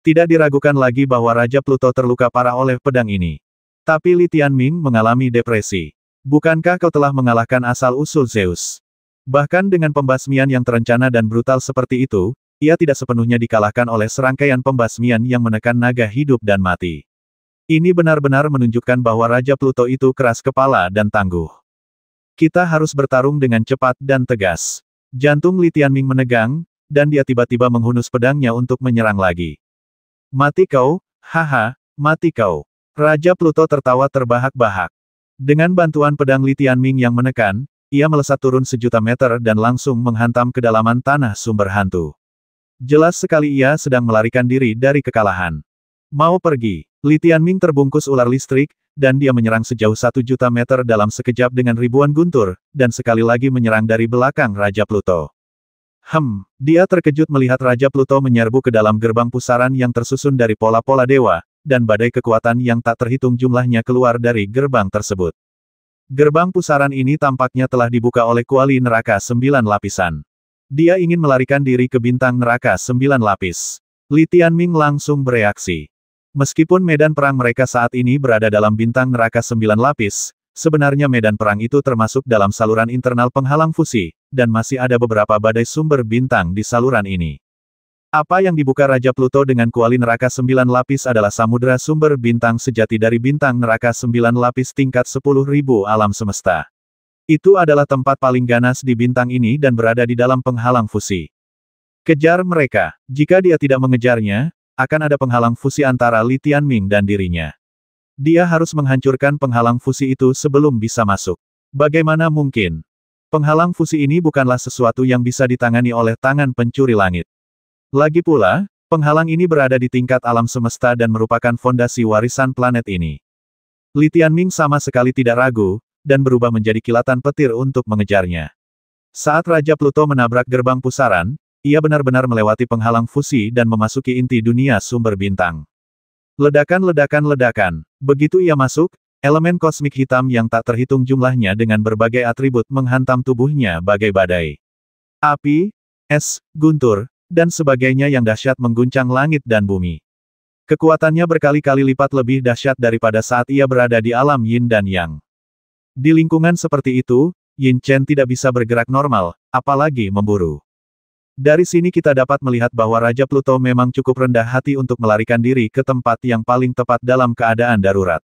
Tidak diragukan lagi bahwa Raja Pluto terluka parah oleh pedang ini. Tapi Li Tianming mengalami depresi. Bukankah kau telah mengalahkan asal-usul Zeus? Bahkan dengan pembasmian yang terencana dan brutal seperti itu, ia tidak sepenuhnya dikalahkan oleh serangkaian pembasmian yang menekan naga hidup dan mati. Ini benar-benar menunjukkan bahwa Raja Pluto itu keras kepala dan tangguh. Kita harus bertarung dengan cepat dan tegas. Jantung Li Tianming menegang, dan dia tiba-tiba menghunus pedangnya untuk menyerang lagi. Mati kau, haha, mati kau. Raja Pluto tertawa terbahak-bahak. Dengan bantuan pedang Li Tianming yang menekan, ia melesat turun sejuta meter dan langsung menghantam kedalaman tanah sumber hantu. Jelas sekali ia sedang melarikan diri dari kekalahan. Mau pergi. Li Tianming terbungkus ular listrik, dan dia menyerang sejauh 1 juta meter dalam sekejap dengan ribuan guntur, dan sekali lagi menyerang dari belakang Raja Pluto. Dia terkejut melihat Raja Pluto menyerbu ke dalam gerbang pusaran yang tersusun dari pola-pola dewa, dan badai kekuatan yang tak terhitung jumlahnya keluar dari gerbang tersebut. Gerbang pusaran ini tampaknya telah dibuka oleh kuali neraka 9 lapisan. Dia ingin melarikan diri ke bintang neraka 9 lapis. Li Tianming langsung bereaksi. Meskipun medan perang mereka saat ini berada dalam bintang neraka 9 lapis, sebenarnya medan perang itu termasuk dalam saluran internal penghalang fusi, dan masih ada beberapa badai sumber bintang di saluran ini. Apa yang dibuka Raja Pluto dengan kuali neraka 9 lapis adalah samudera sumber bintang sejati dari bintang neraka 9 lapis tingkat 10.000 alam semesta. Itu adalah tempat paling ganas di bintang ini dan berada di dalam penghalang fusi. Kejar mereka. Jika dia tidak mengejarnya, akan ada penghalang fusi antara Li Tianming dan dirinya. Dia harus menghancurkan penghalang fusi itu sebelum bisa masuk. Bagaimana mungkin? Penghalang fusi ini bukanlah sesuatu yang bisa ditangani oleh tangan pencuri langit. Lagi pula, penghalang ini berada di tingkat alam semesta dan merupakan fondasi warisan planet ini. Li Tianming sama sekali tidak ragu, dan berubah menjadi kilatan petir untuk mengejarnya. Saat Raja Pluto menabrak gerbang pusaran, ia benar-benar melewati penghalang fusi dan memasuki inti dunia sumber bintang. Ledakan-ledakan-ledakan. Begitu ia masuk, elemen kosmik hitam yang tak terhitung jumlahnya dengan berbagai atribut menghantam tubuhnya bagai badai. Api, es, guntur, dan sebagainya yang dahsyat mengguncang langit dan bumi. Kekuatannya berkali-kali lipat lebih dahsyat daripada saat ia berada di alam Yin dan Yang. Di lingkungan seperti itu, Yin Chen tidak bisa bergerak normal, apalagi memburu. Dari sini kita dapat melihat bahwa Raja Pluto memang cukup rendah hati untuk melarikan diri ke tempat yang paling tepat dalam keadaan darurat.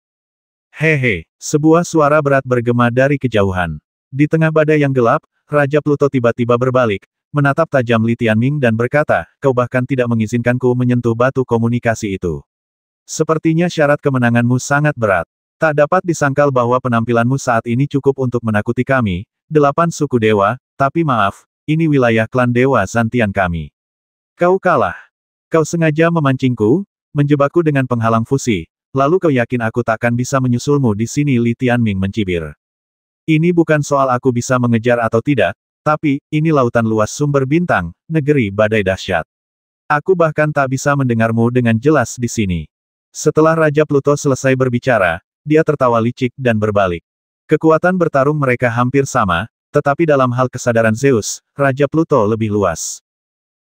Hehe, sebuah suara berat bergema dari kejauhan. Di tengah badai yang gelap, Raja Pluto tiba-tiba berbalik, menatap tajam Li Tianming dan berkata, kau bahkan tidak mengizinkanku menyentuh batu komunikasi itu. Sepertinya syarat kemenanganmu sangat berat. Tak dapat disangkal bahwa penampilanmu saat ini cukup untuk menakuti kami, 8 suku dewa, tapi maaf, ini wilayah klan dewa Zantian kami. Kau kalah. Kau sengaja memancingku, menjebakku dengan penghalang fusi, lalu kau yakin aku takkan bisa menyusulmu di sini? Li Tianming mencibir. Ini bukan soal aku bisa mengejar atau tidak, tapi, ini lautan luas sumber bintang, negeri badai dahsyat. Aku bahkan tak bisa mendengarmu dengan jelas di sini. Setelah Raja Pluto selesai berbicara, dia tertawa licik dan berbalik. Kekuatan bertarung mereka hampir sama, tetapi dalam hal kesadaran Zeus, Raja Pluto lebih luas.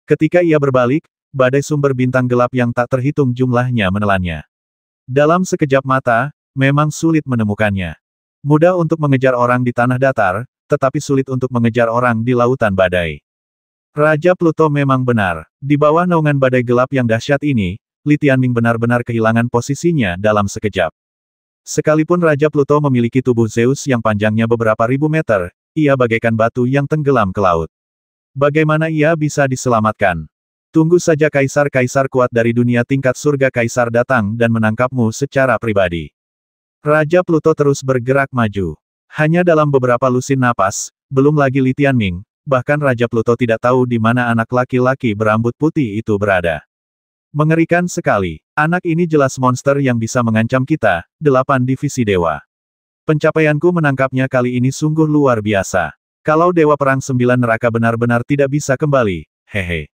Ketika ia berbalik, badai sumber bintang gelap yang tak terhitung jumlahnya menelannya. Dalam sekejap mata, memang sulit menemukannya. Mudah untuk mengejar orang di tanah datar, tetapi sulit untuk mengejar orang di lautan badai. Raja Pluto memang benar. Di bawah naungan badai gelap yang dahsyat ini, Li Tianming benar-benar kehilangan posisinya dalam sekejap. Sekalipun Raja Pluto memiliki tubuh Zeus yang panjangnya beberapa ribu meter, ia bagaikan batu yang tenggelam ke laut. Bagaimana ia bisa diselamatkan? Tunggu saja kaisar-kaisar kuat dari dunia tingkat surga kaisar datang dan menangkapmu secara pribadi. Raja Pluto terus bergerak maju. Hanya dalam beberapa lusin napas, belum lagi Li Tianming, bahkan Raja Pluto tidak tahu di mana anak laki-laki berambut putih itu berada. Mengerikan sekali. Anak ini jelas monster yang bisa mengancam kita, 8 divisi dewa. Pencapaianku menangkapnya kali ini sungguh luar biasa. Kalau Dewa Perang 9 Neraka benar-benar tidak bisa kembali, hehe.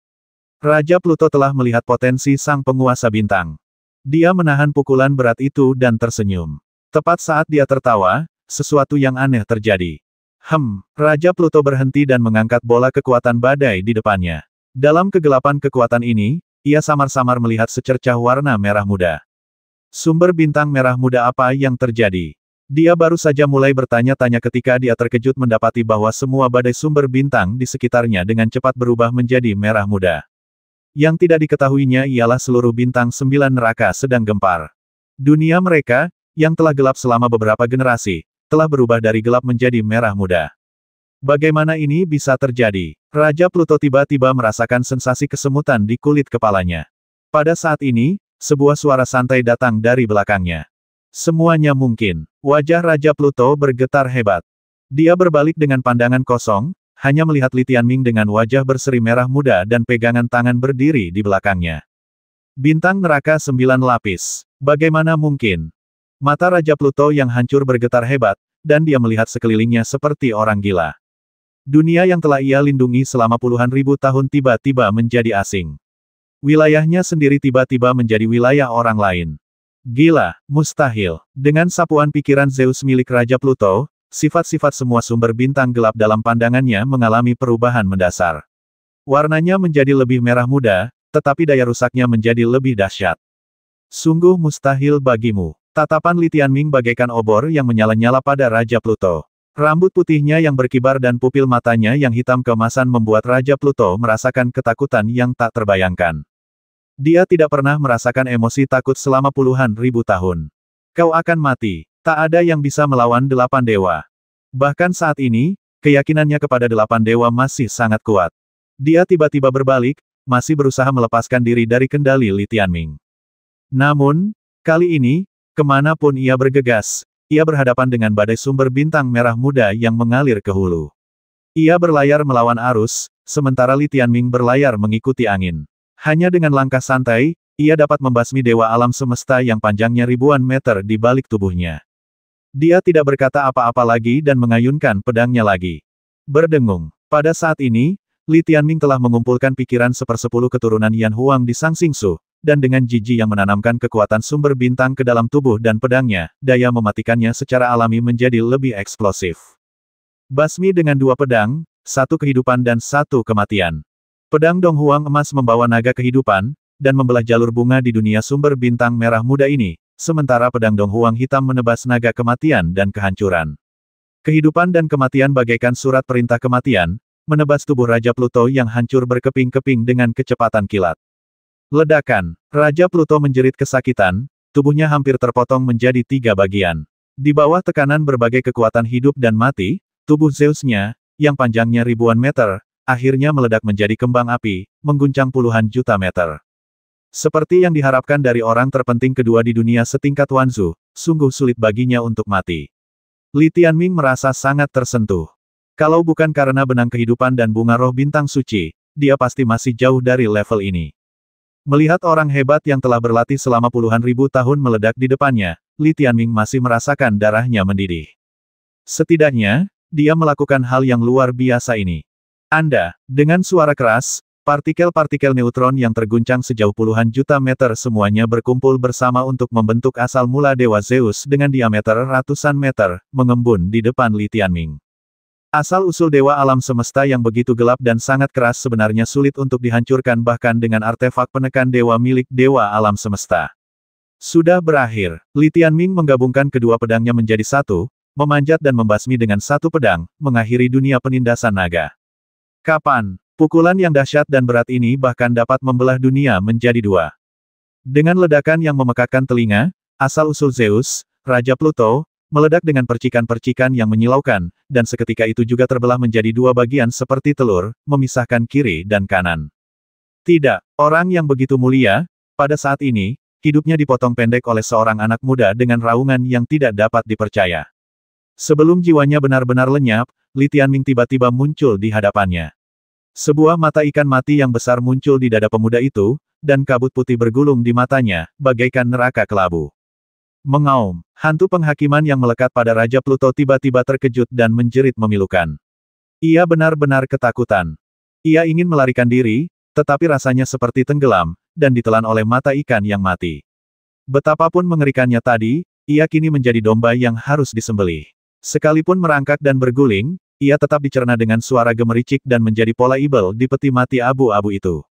Raja Pluto telah melihat potensi sang penguasa bintang. Dia menahan pukulan berat itu dan tersenyum. Tepat saat dia tertawa, sesuatu yang aneh terjadi. Raja Pluto berhenti dan mengangkat bola kekuatan badai di depannya. Dalam kegelapan kekuatan ini, ia samar-samar melihat secercah warna merah muda. Sumber bintang merah muda apa yang terjadi? Dia baru saja mulai bertanya-tanya ketika dia terkejut mendapati bahwa semua badai sumber bintang di sekitarnya dengan cepat berubah menjadi merah muda. Yang tidak diketahuinya ialah seluruh bintang 9 neraka sedang gempar. Dunia mereka, yang telah gelap selama beberapa generasi, telah berubah dari gelap menjadi merah muda. Bagaimana ini bisa terjadi? Raja Pluto tiba-tiba merasakan sensasi kesemutan di kulit kepalanya. Pada saat ini, sebuah suara santai datang dari belakangnya. Semuanya mungkin. Wajah Raja Pluto bergetar hebat. Dia berbalik dengan pandangan kosong, hanya melihat Li Tianming dengan wajah berseri merah muda dan pegangan tangan berdiri di belakangnya. Bintang neraka 9 lapis. Bagaimana mungkin? Mata Raja Pluto yang hancur bergetar hebat, dan dia melihat sekelilingnya seperti orang gila. Dunia yang telah ia lindungi selama puluhan ribu tahun tiba-tiba menjadi asing. Wilayahnya sendiri tiba-tiba menjadi wilayah orang lain. Gila, mustahil. Dengan sapuan pikiran Zeus milik Raja Pluto, sifat-sifat semua sumber bintang gelap dalam pandangannya mengalami perubahan mendasar. Warnanya menjadi lebih merah muda, tetapi daya rusaknya menjadi lebih dahsyat. Sungguh mustahil bagimu. Tatapan Li Tianming bagaikan obor yang menyala-nyala pada Raja Pluto. Rambut putihnya yang berkibar dan pupil matanya yang hitam keemasan membuat Raja Pluto merasakan ketakutan yang tak terbayangkan. Dia tidak pernah merasakan emosi takut selama puluhan ribu tahun. Kau akan mati. Tak ada yang bisa melawan 8 dewa. Bahkan saat ini, keyakinannya kepada 8 dewa masih sangat kuat. Dia tiba-tiba berbalik, masih berusaha melepaskan diri dari kendali Li Tianming. Namun, kali ini, kemanapun ia bergegas, ia berhadapan dengan badai sumber bintang merah muda yang mengalir ke hulu. Ia berlayar melawan arus, sementara Li Tianming berlayar mengikuti angin. Hanya dengan langkah santai, ia dapat membasmi dewa alam semesta yang panjangnya ribuan meter di balik tubuhnya. Dia tidak berkata apa-apa lagi dan mengayunkan pedangnya lagi. Berdengung. Pada saat ini, Li Tianming telah mengumpulkan pikiran 1/10 keturunan Yan Huang di Sang Xingsu, dan dengan jiji yang menanamkan kekuatan sumber bintang ke dalam tubuh dan pedangnya, daya mematikannya secara alami menjadi lebih eksplosif. Basmi dengan 2 pedang, 1 kehidupan dan 1 kematian. Pedang Dong Huang emas membawa naga kehidupan, dan membelah jalur bunga di dunia sumber bintang merah muda ini, sementara pedang Dong Huang hitam menebas naga kematian dan kehancuran. Kehidupan dan kematian bagaikan surat perintah kematian, menebas tubuh Raja Pluto yang hancur berkeping-keping dengan kecepatan kilat. Ledakan. Raja Pluto menjerit kesakitan, tubuhnya hampir terpotong menjadi 3 bagian. Di bawah tekanan berbagai kekuatan hidup dan mati, tubuh Zeusnya, yang panjangnya ribuan meter, akhirnya meledak menjadi kembang api, mengguncang puluhan juta meter. Seperti yang diharapkan dari orang terpenting kedua di dunia setingkat Wanzu, sungguh sulit baginya untuk mati. Li Tianming merasa sangat tersentuh. Kalau bukan karena benang kehidupan dan bunga roh bintang suci, dia pasti masih jauh dari level ini. Melihat orang hebat yang telah berlatih selama puluhan ribu tahun meledak di depannya, Li Tianming masih merasakan darahnya mendidih. Setidaknya, dia melakukan hal yang luar biasa ini. Dengan suara keras, partikel-partikel neutron yang terguncang sejauh puluhan juta meter semuanya berkumpul bersama untuk membentuk asal mula Dewa Zeus dengan diameter ratusan meter, mengembun di depan Li Tianming. Asal-usul dewa alam semesta yang begitu gelap dan sangat keras sebenarnya sulit untuk dihancurkan bahkan dengan artefak penekan dewa milik dewa alam semesta. Sudah berakhir, Li Tianming menggabungkan kedua pedangnya menjadi satu, memanjat dan membasmi dengan 1 pedang, mengakhiri dunia penindasan naga. Kapan? Pukulan yang dahsyat dan berat ini bahkan dapat membelah dunia menjadi 2. Dengan ledakan yang memekakkan telinga, asal-usul Zeus, Raja Pluto, meledak dengan percikan-percikan yang menyilaukan, dan seketika itu juga terbelah menjadi 2 bagian seperti telur, memisahkan kiri dan kanan. Tidak, orang yang begitu mulia, pada saat ini, hidupnya dipotong pendek oleh seorang anak muda dengan raungan yang tidak dapat dipercaya. Sebelum jiwanya benar-benar lenyap, Li Tianming tiba-tiba muncul di hadapannya. Sebuah mata ikan mati yang besar muncul di dada pemuda itu, dan kabut putih bergulung di matanya, bagaikan neraka kelabu. Mengaum, hantu penghakiman yang melekat pada Raja Pluto tiba-tiba terkejut dan menjerit memilukan. Ia benar-benar ketakutan. Ia ingin melarikan diri, tetapi rasanya seperti tenggelam, dan ditelan oleh mata ikan yang mati. Betapapun mengerikannya tadi, ia kini menjadi domba yang harus disembelih. Sekalipun merangkak dan berguling, ia tetap dicerna dengan suara gemericik dan menjadi pola ibel di peti mati abu-abu itu.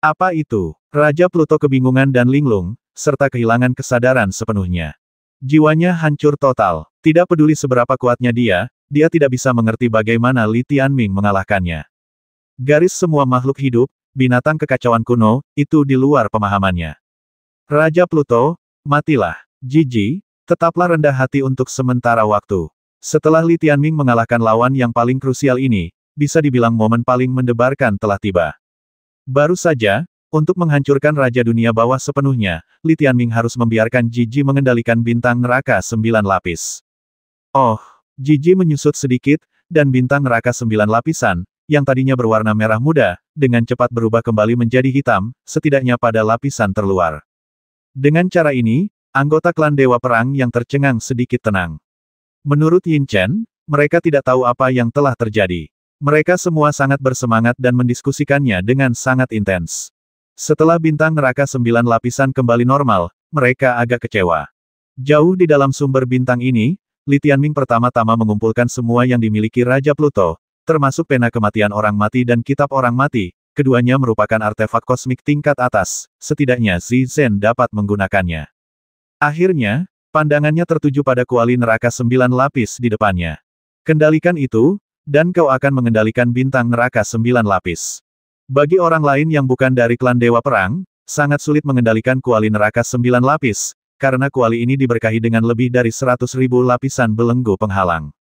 Apa itu? Raja Pluto kebingungan dan linglung, serta kehilangan kesadaran sepenuhnya. Jiwanya hancur total. Tidak peduli seberapa kuatnya dia tidak bisa mengerti bagaimana Li Tianming mengalahkannya. Garis semua makhluk hidup, binatang kekacauan kuno, itu di luar pemahamannya. Raja Pluto, matilah. Jiji, tetaplah rendah hati untuk sementara waktu. Setelah Li Tianming mengalahkan lawan yang paling krusial ini, bisa dibilang momen paling mendebarkan telah tiba. Baru saja, untuk menghancurkan Raja Dunia Bawah sepenuhnya, Li Tianming harus membiarkan Jiji mengendalikan bintang neraka 9 lapis. Oh, Jiji menyusut sedikit, dan bintang neraka 9 lapisan, yang tadinya berwarna merah muda, dengan cepat berubah kembali menjadi hitam, setidaknya pada lapisan terluar. Dengan cara ini, anggota klan Dewa Perang yang tercengang sedikit tenang. Menurut Yin Chen, mereka tidak tahu apa yang telah terjadi. Mereka semua sangat bersemangat dan mendiskusikannya dengan sangat intens. Setelah bintang neraka 9 lapisan kembali normal, mereka agak kecewa. Jauh di dalam sumber bintang ini, Li Tianming pertama-tama mengumpulkan semua yang dimiliki Raja Pluto, termasuk pena kematian orang mati dan kitab orang mati. Keduanya merupakan artefak kosmik tingkat atas, setidaknya Zi Zhen dapat menggunakannya. Akhirnya, pandangannya tertuju pada kuali neraka 9 lapis di depannya. Kendalikan itu, dan kau akan mengendalikan bintang neraka 9 lapis. Bagi orang lain yang bukan dari klan Dewa Perang, sangat sulit mengendalikan kuali neraka 9 lapis, karena kuali ini diberkahi dengan lebih dari 100.000 lapisan belenggu penghalang.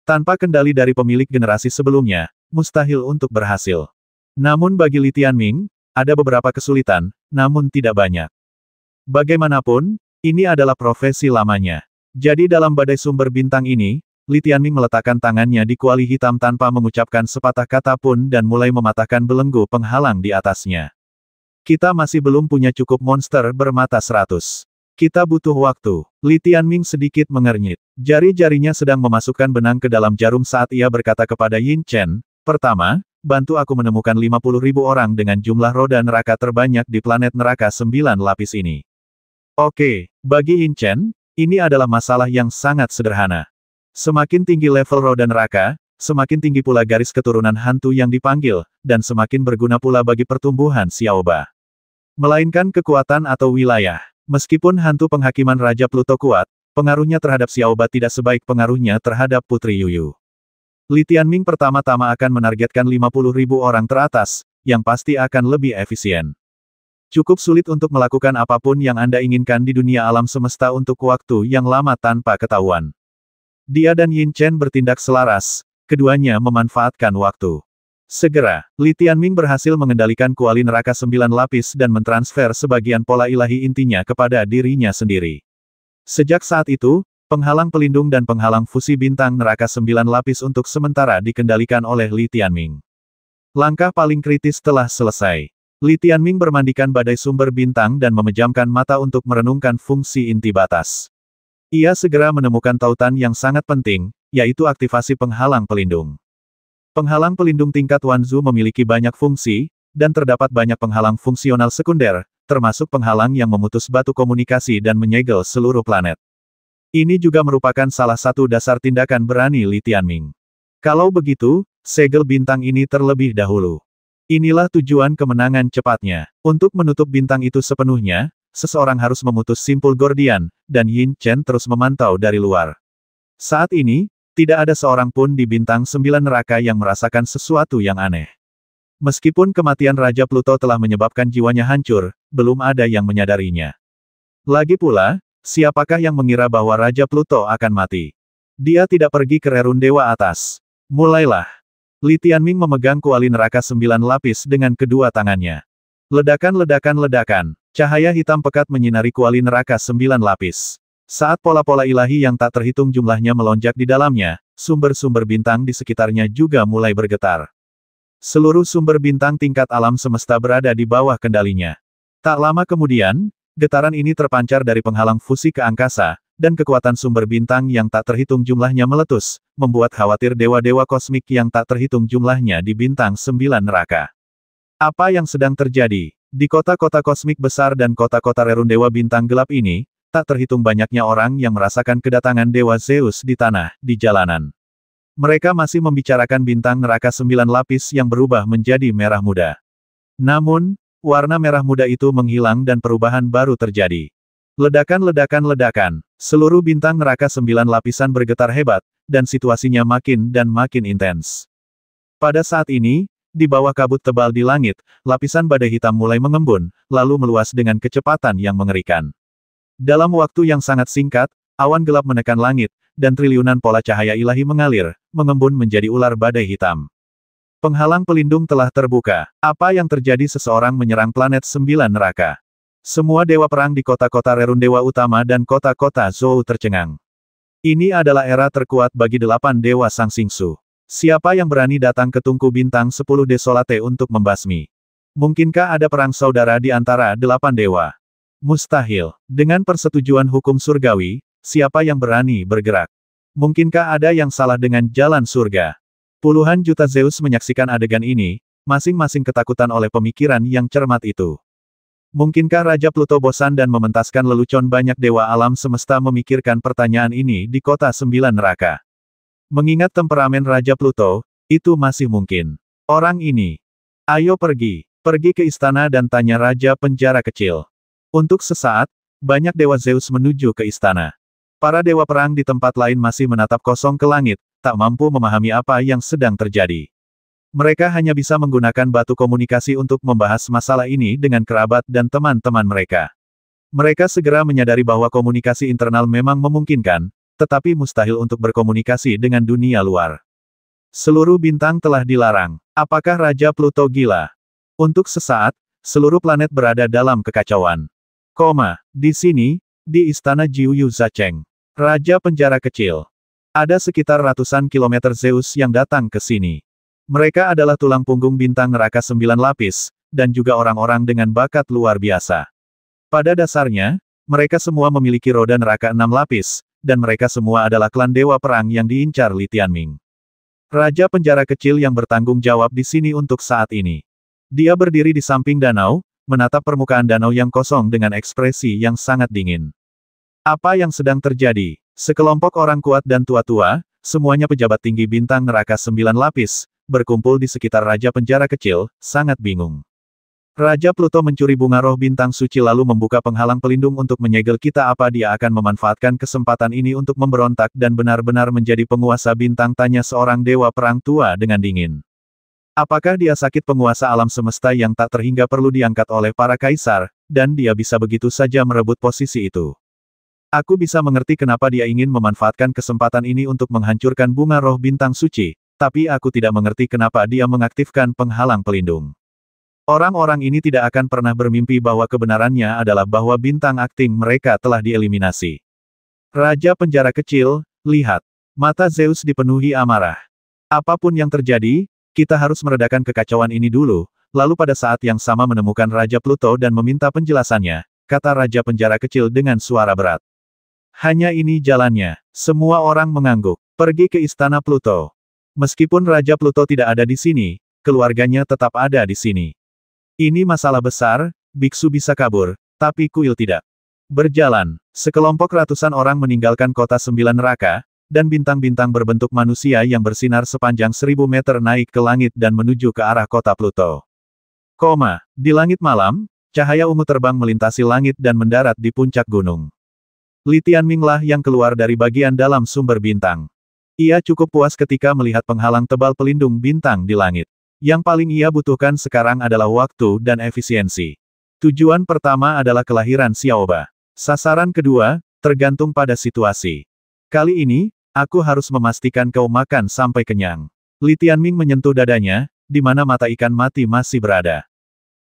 Tanpa kendali dari pemilik generasi sebelumnya, mustahil untuk berhasil. Namun bagi Li Tianming, ada beberapa kesulitan, namun tidak banyak. Bagaimanapun, ini adalah profesi lamanya. Jadi dalam badai sumber bintang ini, Li Tianming meletakkan tangannya di kuali hitam tanpa mengucapkan sepatah kata pun dan mulai mematahkan belenggu penghalang di atasnya. Kita masih belum punya cukup monster bermata 100. Kita butuh waktu. Li Tianming sedikit mengernyit. Jari-jarinya sedang memasukkan benang ke dalam jarum saat ia berkata kepada Yin Chen, pertama, bantu aku menemukan 50.000 orang dengan jumlah roda neraka terbanyak di planet neraka 9 lapis ini. Oke, bagi Yin Chen, ini adalah masalah yang sangat sederhana. Semakin tinggi level roda neraka, semakin tinggi pula garis keturunan hantu yang dipanggil, dan semakin berguna pula bagi pertumbuhan Xiaoba. Melainkan kekuatan atau wilayah. Meskipun hantu penghakiman Raja Pluto kuat, pengaruhnya terhadap Xiaoba tidak sebaik pengaruhnya terhadap Putri Yuyu. Li Tianming pertama-tama akan menargetkan 50.000 orang teratas, yang pasti akan lebih efisien. Cukup sulit untuk melakukan apapun yang Anda inginkan di dunia alam semesta untuk waktu yang lama tanpa ketahuan. Dia dan Yin Chen bertindak selaras, keduanya memanfaatkan waktu. Segera, Li Tianming berhasil mengendalikan kuali neraka 9 lapis dan mentransfer sebagian pola ilahi intinya kepada dirinya sendiri. Sejak saat itu, penghalang pelindung dan penghalang fusi bintang neraka 9 lapis untuk sementara dikendalikan oleh Li Tianming. Langkah paling kritis telah selesai. Li Tianming bermandikan badai sumber bintang dan memejamkan mata untuk merenungkan fungsi inti batas. Ia segera menemukan tautan yang sangat penting, yaitu aktivasi penghalang pelindung. Penghalang pelindung tingkat Wanzu memiliki banyak fungsi, dan terdapat banyak penghalang fungsional sekunder, termasuk penghalang yang memutus batu komunikasi dan menyegel seluruh planet. Ini juga merupakan salah satu dasar tindakan berani Li Tianming. Kalau begitu, segel bintang ini terlebih dahulu. Inilah tujuan kemenangan cepatnya. Untuk menutup bintang itu sepenuhnya, seseorang harus memutus simpul Gordian, dan Yin Chen terus memantau dari luar. Saat ini, tidak ada seorang pun di bintang 9 neraka yang merasakan sesuatu yang aneh. Meskipun kematian Raja Pluto telah menyebabkan jiwanya hancur, belum ada yang menyadarinya. Lagi pula, siapakah yang mengira bahwa Raja Pluto akan mati? Dia tidak pergi ke rerun dewa atas. Mulailah. Li Tianming memegang kuali neraka 9 lapis dengan kedua tangannya. Ledakan-ledakan-ledakan. Cahaya hitam pekat menyinari kuali neraka 9 lapis. Saat pola-pola ilahi yang tak terhitung jumlahnya melonjak di dalamnya, sumber-sumber bintang di sekitarnya juga mulai bergetar. Seluruh sumber bintang tingkat alam semesta berada di bawah kendalinya. Tak lama kemudian, getaran ini terpancar dari penghalang fusi ke angkasa, dan kekuatan sumber bintang yang tak terhitung jumlahnya meletus, membuat khawatir dewa-dewa kosmik yang tak terhitung jumlahnya di bintang 9 neraka. Apa yang sedang terjadi? Di kota-kota kosmik besar dan kota-kota rerundewa bintang gelap ini, tak terhitung banyaknya orang yang merasakan kedatangan Dewa Zeus di tanah, di jalanan. Mereka masih membicarakan bintang neraka 9 lapis yang berubah menjadi merah muda. Namun, warna merah muda itu menghilang dan perubahan baru terjadi. Ledakan-ledakan-ledakan, seluruh bintang neraka 9 lapisan bergetar hebat, dan situasinya makin dan makin intens. Pada saat ini, di bawah kabut tebal di langit, lapisan badai hitam mulai mengembun, lalu meluas dengan kecepatan yang mengerikan. Dalam waktu yang sangat singkat, awan gelap menekan langit, dan triliunan pola cahaya ilahi mengalir, mengembun menjadi ular badai hitam. Penghalang pelindung telah terbuka. Apa yang terjadi? Seseorang menyerang planet 9 neraka. Semua dewa perang di kota-kota rerundewa utama dan kota-kota Zou tercengang. Ini adalah era terkuat bagi 8 dewa Sang Xingsu. Siapa yang berani datang ke Tungku Bintang 10 Desolate untuk membasmi? Mungkinkah ada perang saudara di antara 8 dewa? Mustahil. Dengan persetujuan hukum surgawi, siapa yang berani bergerak? Mungkinkah ada yang salah dengan jalan surga? Puluhan juta Zeus menyaksikan adegan ini, masing-masing ketakutan oleh pemikiran yang cermat itu. Mungkinkah Raja Pluto bosan dan mementaskan lelucon banyak dewa alam semesta memikirkan pertanyaan ini di kota 9 neraka? Mengingat temperamen Raja Pluto, itu masih mungkin. Orang ini. Ayo pergi. Pergi ke istana dan tanya Raja Penjara Kecil. Untuk sesaat, banyak dewa Zeus menuju ke istana. Para dewa perang di tempat lain masih menatap kosong ke langit, tak mampu memahami apa yang sedang terjadi. Mereka hanya bisa menggunakan batu komunikasi untuk membahas masalah ini dengan kerabat dan teman-teman mereka. Mereka segera menyadari bahwa komunikasi internal memang memungkinkan, tetapi mustahil untuk berkomunikasi dengan dunia luar. Seluruh bintang telah dilarang. Apakah Raja Pluto gila? Untuk sesaat, seluruh planet berada dalam kekacauan. Di sini, di istana Jiuyu Zacheng, Raja Penjara Kecil. Ada sekitar ratusan kilometer Zeus yang datang ke sini. Mereka adalah tulang punggung bintang neraka 9 lapis, dan juga orang-orang dengan bakat luar biasa. Pada dasarnya, mereka semua memiliki roda neraka 6 lapis, dan mereka semua adalah klan dewa perang yang diincar Li Tianming. Raja Penjara Kecil yang bertanggung jawab di sini untuk saat ini. Dia berdiri di samping danau, menatap permukaan danau yang kosong dengan ekspresi yang sangat dingin. Apa yang sedang terjadi? Sekelompok orang kuat dan tua-tua, semuanya pejabat tinggi bintang neraka 9 lapis, berkumpul di sekitar Raja Penjara Kecil, sangat bingung. Raja Pluto mencuri bunga roh bintang suci lalu membuka penghalang pelindung untuk menyegel kita. Apa dia akan memanfaatkan kesempatan ini untuk memberontak dan benar-benar menjadi penguasa bintang? Tanya seorang dewa perang tua dengan dingin. Apakah dia sakit penguasa alam semesta yang tak terhingga perlu diangkat oleh para kaisar, dan dia bisa begitu saja merebut posisi itu? Aku bisa mengerti kenapa dia ingin memanfaatkan kesempatan ini untuk menghancurkan bunga roh bintang suci, tapi aku tidak mengerti kenapa dia mengaktifkan penghalang pelindung. Orang-orang ini tidak akan pernah bermimpi bahwa kebenarannya adalah bahwa bintang akting mereka telah dieliminasi. Raja Penjara Kecil, lihat. Mata Zeus dipenuhi amarah. Apapun yang terjadi, kita harus meredakan kekacauan ini dulu, lalu pada saat yang sama menemukan Raja Pluto dan meminta penjelasannya, kata Raja Penjara Kecil dengan suara berat. Hanya ini jalannya. Semua orang mengangguk. Pergi ke istana Pluto. Meskipun Raja Pluto tidak ada di sini, keluarganya tetap ada di sini. Ini masalah besar, biksu bisa kabur, tapi kuil tidak. Berjalan, sekelompok ratusan orang meninggalkan kota 9 neraka, dan bintang-bintang berbentuk manusia yang bersinar sepanjang 1000 meter naik ke langit dan menuju ke arah kota Pluto. Di langit malam, cahaya ungu terbang melintasi langit dan mendarat di puncak gunung. Li Tianming lah yang keluar dari bagian dalam sumber bintang. Ia cukup puas ketika melihat penghalang tebal pelindung bintang di langit. Yang paling ia butuhkan sekarang adalah waktu dan efisiensi. Tujuan pertama adalah kelahiran Xiaoba. Sasaran kedua, tergantung pada situasi. Kali ini, aku harus memastikan kau makan sampai kenyang. Li Tianming menyentuh dadanya, di mana mata ikan mati masih berada.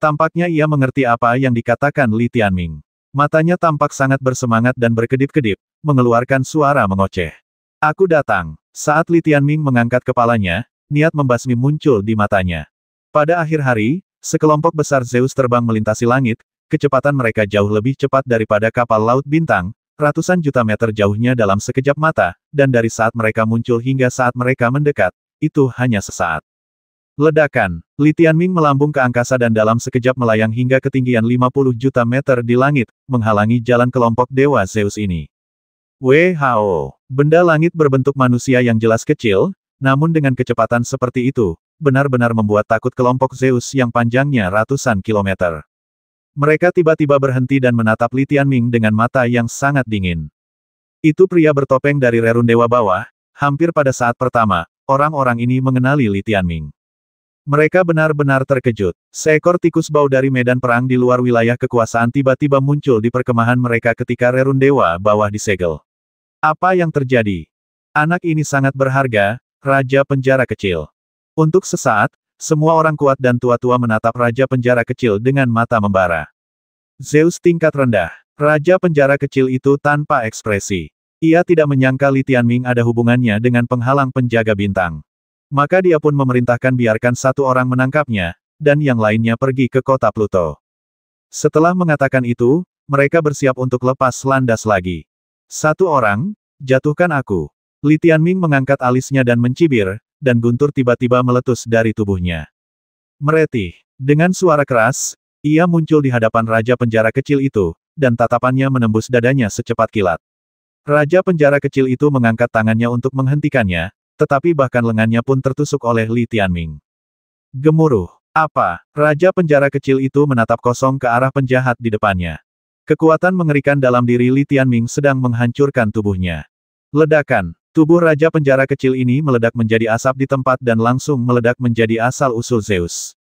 Tampaknya ia mengerti apa yang dikatakan Li Tianming. Matanya tampak sangat bersemangat dan berkedip-kedip, mengeluarkan suara mengoceh. Aku datang. Saat Li Tianming mengangkat kepalanya, niat membasmi muncul di matanya. Pada akhir hari, sekelompok besar Zeus terbang melintasi langit, kecepatan mereka jauh lebih cepat daripada kapal laut bintang, ratusan juta meter jauhnya dalam sekejap mata, dan dari saat mereka muncul hingga saat mereka mendekat, itu hanya sesaat. Ledakan. Li Tianming melambung ke angkasa dan dalam sekejap melayang hingga ketinggian 50 juta meter di langit, menghalangi jalan kelompok Dewa Zeus ini. WHO. Benda langit berbentuk manusia yang jelas kecil, namun dengan kecepatan seperti itu, benar-benar membuat takut kelompok Zeus yang panjangnya ratusan kilometer. Mereka tiba-tiba berhenti dan menatap Li Tianming dengan mata yang sangat dingin. Itu pria bertopeng dari rerun Dewa Bawah, hampir pada saat pertama, orang-orang ini mengenali Li Tianming. Mereka benar-benar terkejut. Seekor tikus bau dari medan perang di luar wilayah kekuasaan tiba-tiba muncul di perkemahan mereka ketika rerun Dewa Bawah disegel. Apa yang terjadi? Anak ini sangat berharga, Raja Penjara Kecil. Untuk sesaat, semua orang kuat dan tua-tua menatap Raja Penjara Kecil dengan mata membara. Zeus tingkat rendah. Raja Penjara Kecil itu tanpa ekspresi. Ia tidak menyangka Li Tianming ada hubungannya dengan penghalang penjaga bintang. Maka dia pun memerintahkan biarkan satu orang menangkapnya, dan yang lainnya pergi ke kota Pluto. Setelah mengatakan itu, mereka bersiap untuk lepas landas lagi. Satu orang, jatuhkan aku. Li Tianming mengangkat alisnya dan mencibir, dan guntur tiba-tiba meletus dari tubuhnya. Meretih. Dengan suara keras, ia muncul di hadapan Raja Penjara Kecil itu, dan tatapannya menembus dadanya secepat kilat. Raja Penjara Kecil itu mengangkat tangannya untuk menghentikannya, tetapi bahkan lengannya pun tertusuk oleh Li Tianming. Gemuruh. Apa? Raja Penjara Kecil itu menatap kosong ke arah penjahat di depannya. Kekuatan mengerikan dalam diri Li Tianming sedang menghancurkan tubuhnya. Ledakan. Tubuh Raja Penjara Kecil ini meledak menjadi asap di tempat dan langsung meledak menjadi asal-usul Zeus.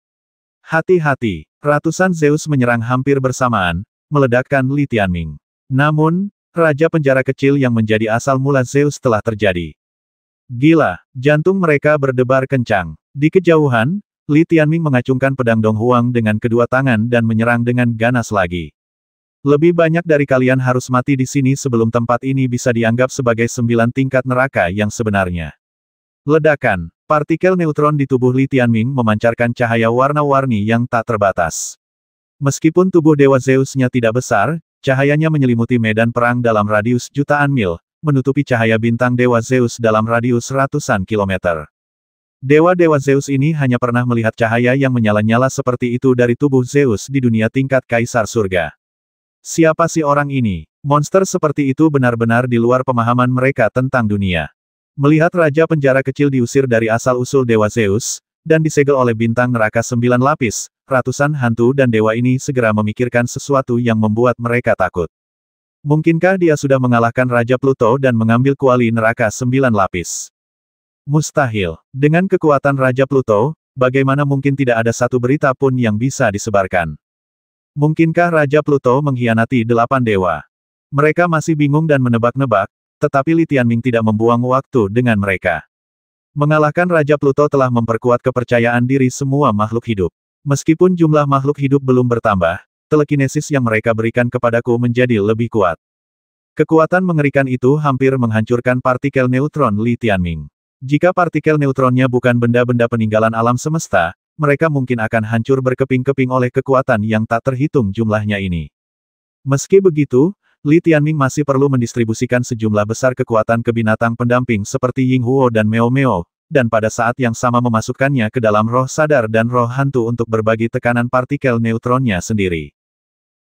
Hati-hati. Ratusan Zeus menyerang hampir bersamaan, meledakkan Li Tianming. Namun, Raja Penjara Kecil yang menjadi asal mula Zeus telah terjadi. Gila, jantung mereka berdebar kencang. Di kejauhan, Li Tianming mengacungkan pedang Dong Huang dengan kedua tangan dan menyerang dengan ganas lagi. Lebih banyak dari kalian harus mati di sini sebelum tempat ini bisa dianggap sebagai 9 tingkat neraka yang sebenarnya. Ledakan. Partikel neutron di tubuh Li Tianming memancarkan cahaya warna-warni yang tak terbatas. Meskipun tubuh Dewa Zeus-nya tidak besar, cahayanya menyelimuti medan perang dalam radius jutaan mil, menutupi cahaya bintang Dewa Zeus dalam radius ratusan kilometer. Dewa-dewa Zeus ini hanya pernah melihat cahaya yang menyala-nyala seperti itu dari tubuh Zeus di dunia tingkat Kaisar Surga. Siapa si orang ini? Monster seperti itu benar-benar di luar pemahaman mereka tentang dunia. Melihat Raja Penjara Kecil diusir dari asal-usul Dewa Zeus, dan disegel oleh bintang neraka 9 lapis, ratusan hantu dan dewa ini segera memikirkan sesuatu yang membuat mereka takut. Mungkinkah dia sudah mengalahkan Raja Pluto dan mengambil kuali neraka 9 lapis? Mustahil. Dengan kekuatan Raja Pluto, bagaimana mungkin tidak ada satu berita pun yang bisa disebarkan? Mungkinkah Raja Pluto mengkhianati 8 dewa? Mereka masih bingung dan menebak-nebak, tetapi Li Tianming tidak membuang waktu dengan mereka. Mengalahkan Raja Pluto telah memperkuat kepercayaan diri semua makhluk hidup. Meskipun jumlah makhluk hidup belum bertambah, telekinesis yang mereka berikan kepadaku menjadi lebih kuat. Kekuatan mengerikan itu hampir menghancurkan partikel neutron Li Tianming. Jika partikel neutronnya bukan benda-benda peninggalan alam semesta, mereka mungkin akan hancur berkeping-keping oleh kekuatan yang tak terhitung jumlahnya ini. Meski begitu, Li Tianming masih perlu mendistribusikan sejumlah besar kekuatan ke binatang pendamping seperti Ying Huo dan Meo Meo, dan pada saat yang sama memasukkannya ke dalam roh sadar dan roh hantu untuk berbagi tekanan partikel neutronnya sendiri.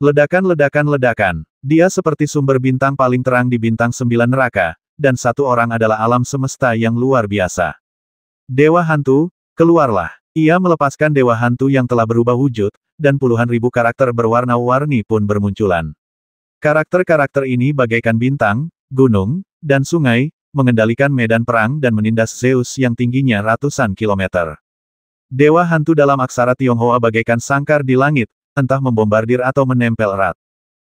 Ledakan-ledakan-ledakan. Dia seperti sumber bintang paling terang di bintang 9 neraka, dan satu orang adalah alam semesta yang luar biasa. Dewa Hantu, keluarlah. Ia melepaskan Dewa Hantu yang telah berubah wujud, dan puluhan ribu karakter berwarna-warni pun bermunculan. Karakter-karakter ini bagaikan bintang, gunung, dan sungai, mengendalikan medan perang dan menindas Zeus yang tingginya ratusan kilometer. Dewa Hantu dalam aksara Tionghoa bagaikan sangkar di langit, entah membombardir atau menempel erat.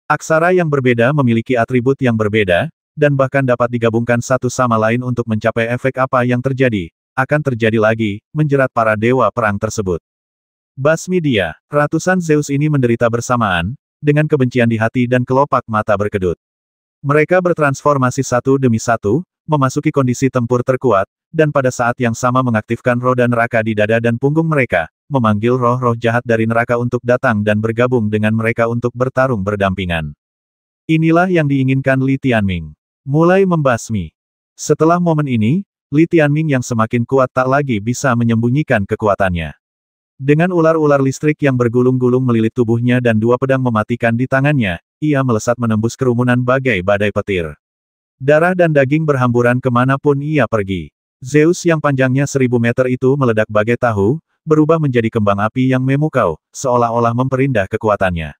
Aksara yang berbeda memiliki atribut yang berbeda, dan bahkan dapat digabungkan satu sama lain untuk mencapai efek apa yang terjadi, akan terjadi lagi, menjerat para dewa perang tersebut. Basmi dia. Ratusan Zeus ini menderita bersamaan, dengan kebencian di hati dan kelopak mata berkedut. Mereka bertransformasi satu demi satu, memasuki kondisi tempur terkuat, dan pada saat yang sama mengaktifkan roda neraka di dada dan punggung mereka, memanggil roh-roh jahat dari neraka untuk datang dan bergabung dengan mereka untuk bertarung berdampingan. Inilah yang diinginkan Li Tianming. Mulai membasmi. Setelah momen ini, Li Tianming yang semakin kuat tak lagi bisa menyembunyikan kekuatannya. Dengan ular-ular listrik yang bergulung-gulung melilit tubuhnya dan dua pedang mematikan di tangannya, ia melesat menembus kerumunan bagai badai petir. Darah dan daging berhamburan kemanapun ia pergi. Zeus yang panjangnya 1000 meter itu meledak bagai tahu, berubah menjadi kembang api yang memukau, seolah-olah memperindah kekuatannya.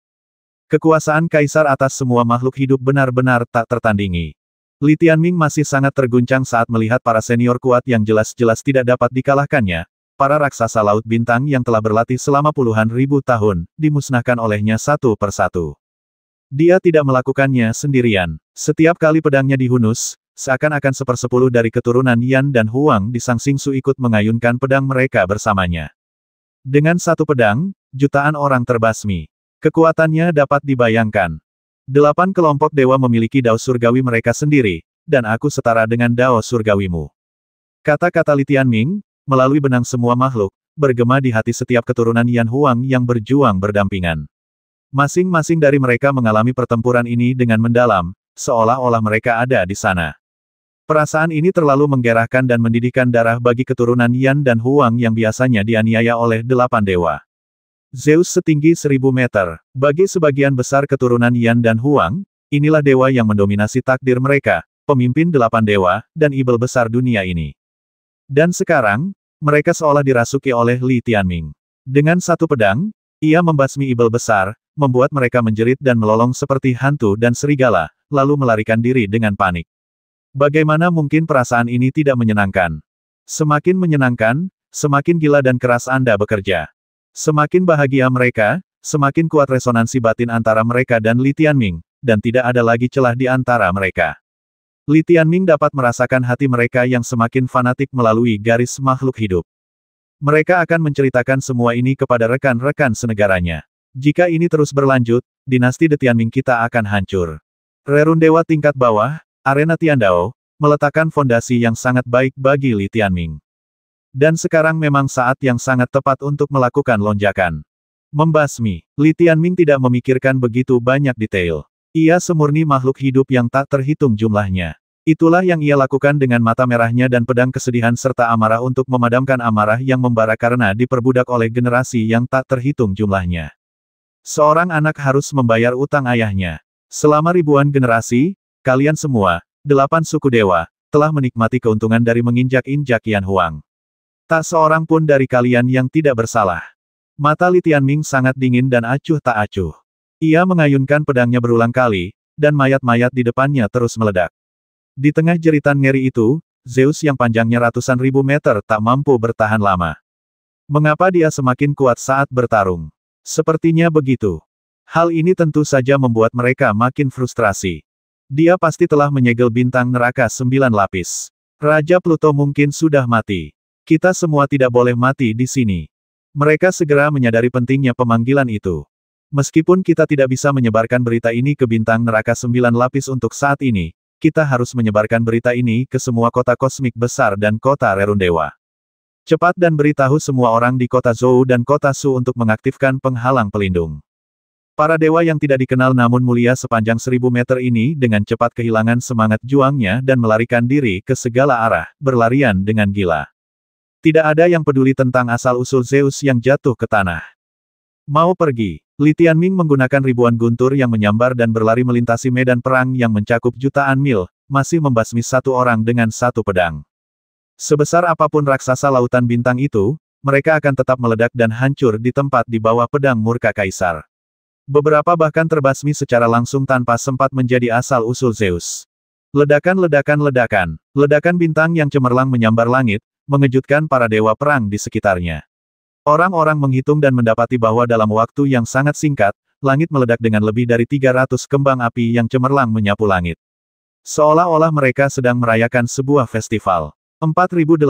Kekuasaan kaisar atas semua makhluk hidup benar-benar tak tertandingi. Li Tianming masih sangat terguncang saat melihat para senior kuat yang jelas-jelas tidak dapat dikalahkannya. Para raksasa Laut Bintang yang telah berlatih selama puluhan ribu tahun, dimusnahkan olehnya satu persatu. Dia tidak melakukannya sendirian. Setiap kali pedangnya dihunus, seakan-akan 1/10 dari keturunan Yan dan Huang di Sang Xingsu ikut mengayunkan pedang mereka bersamanya. Dengan satu pedang, jutaan orang terbasmi. Kekuatannya dapat dibayangkan. 8 kelompok dewa memiliki dao surgawi mereka sendiri, dan aku setara dengan dao surgawimu. Kata-kata Li Tianming, melalui benang semua makhluk, bergema di hati setiap keturunan Yan Huang yang berjuang berdampingan. Masing-masing dari mereka mengalami pertempuran ini dengan mendalam, seolah-olah mereka ada di sana. Perasaan ini terlalu menggerahkan dan mendidihkan darah bagi keturunan Yan dan Huang yang biasanya dianiaya oleh 8 dewa. Zeus setinggi 1000 meter. Bagi sebagian besar keturunan Yan dan Huang, inilah dewa yang mendominasi takdir mereka, pemimpin 8 dewa, dan ibel besar dunia ini. Dan sekarang, mereka seolah dirasuki oleh Li Tianming. Dengan satu pedang, ia membasmi ibel besar, membuat mereka menjerit dan melolong seperti hantu dan serigala, lalu melarikan diri dengan panik. Bagaimana mungkin perasaan ini tidak menyenangkan? Semakin menyenangkan, semakin gila dan keras Anda bekerja. Semakin bahagia mereka, semakin kuat resonansi batin antara mereka dan Li Tianming, dan tidak ada lagi celah di antara mereka. Li Tianming dapat merasakan hati mereka yang semakin fanatik melalui garis makhluk hidup. Mereka akan menceritakan semua ini kepada rekan-rekan senegaranya. Jika ini terus berlanjut, dinasti The Tianming kita akan hancur. Rerun Dewa tingkat bawah, Arena Tiandao, meletakkan fondasi yang sangat baik bagi Li Tianming. Dan sekarang memang saat yang sangat tepat untuk melakukan lonjakan. Membasmi, Li Tianming tidak memikirkan begitu banyak detail. Ia semurni makhluk hidup yang tak terhitung jumlahnya. Itulah yang ia lakukan dengan mata merahnya dan pedang kesedihan serta amarah untuk memadamkan amarah yang membara karena diperbudak oleh generasi yang tak terhitung jumlahnya. Seorang anak harus membayar utang ayahnya. Selama ribuan generasi, kalian semua, 8 suku dewa, telah menikmati keuntungan dari menginjak-injak Yan Huang. Tak seorang pun dari kalian yang tidak bersalah. Mata Li Tianming sangat dingin dan acuh tak acuh. Ia mengayunkan pedangnya berulang kali, dan mayat-mayat di depannya terus meledak. Di tengah jeritan ngeri itu, Zeus yang panjangnya ratusan ribu meter tak mampu bertahan lama. Mengapa dia semakin kuat saat bertarung? Sepertinya begitu. Hal ini tentu saja membuat mereka makin frustrasi. Dia pasti telah menyegel bintang neraka 9 lapis. Raja Pluto mungkin sudah mati. Kita semua tidak boleh mati di sini. Mereka segera menyadari pentingnya pemanggilan itu. Meskipun kita tidak bisa menyebarkan berita ini ke bintang neraka 9 lapis untuk saat ini, kita harus menyebarkan berita ini ke semua kota kosmik besar dan kota Rerun Dewa. Cepat dan beritahu semua orang di kota Zhou dan kota Su untuk mengaktifkan penghalang pelindung. Para dewa yang tidak dikenal namun mulia sepanjang 1000 meter ini dengan cepat kehilangan semangat juangnya dan melarikan diri ke segala arah, berlarian dengan gila. Tidak ada yang peduli tentang asal-usul Zeus yang jatuh ke tanah. Mau pergi. Li Tianming menggunakan ribuan guntur yang menyambar dan berlari melintasi medan perang yang mencakup jutaan mil, masih membasmi satu orang dengan satu pedang. Sebesar apapun raksasa lautan bintang itu, mereka akan tetap meledak dan hancur di tempat di bawah pedang murka kaisar. Beberapa bahkan terbasmi secara langsung tanpa sempat menjadi asal-usul Zeus. Ledakan bintang yang cemerlang menyambar langit, mengejutkan para dewa perang di sekitarnya. Orang-orang menghitung dan mendapati bahwa dalam waktu yang sangat singkat, langit meledak dengan lebih dari 300 kembang api yang cemerlang menyapu langit. Seolah-olah mereka sedang merayakan sebuah festival. 4080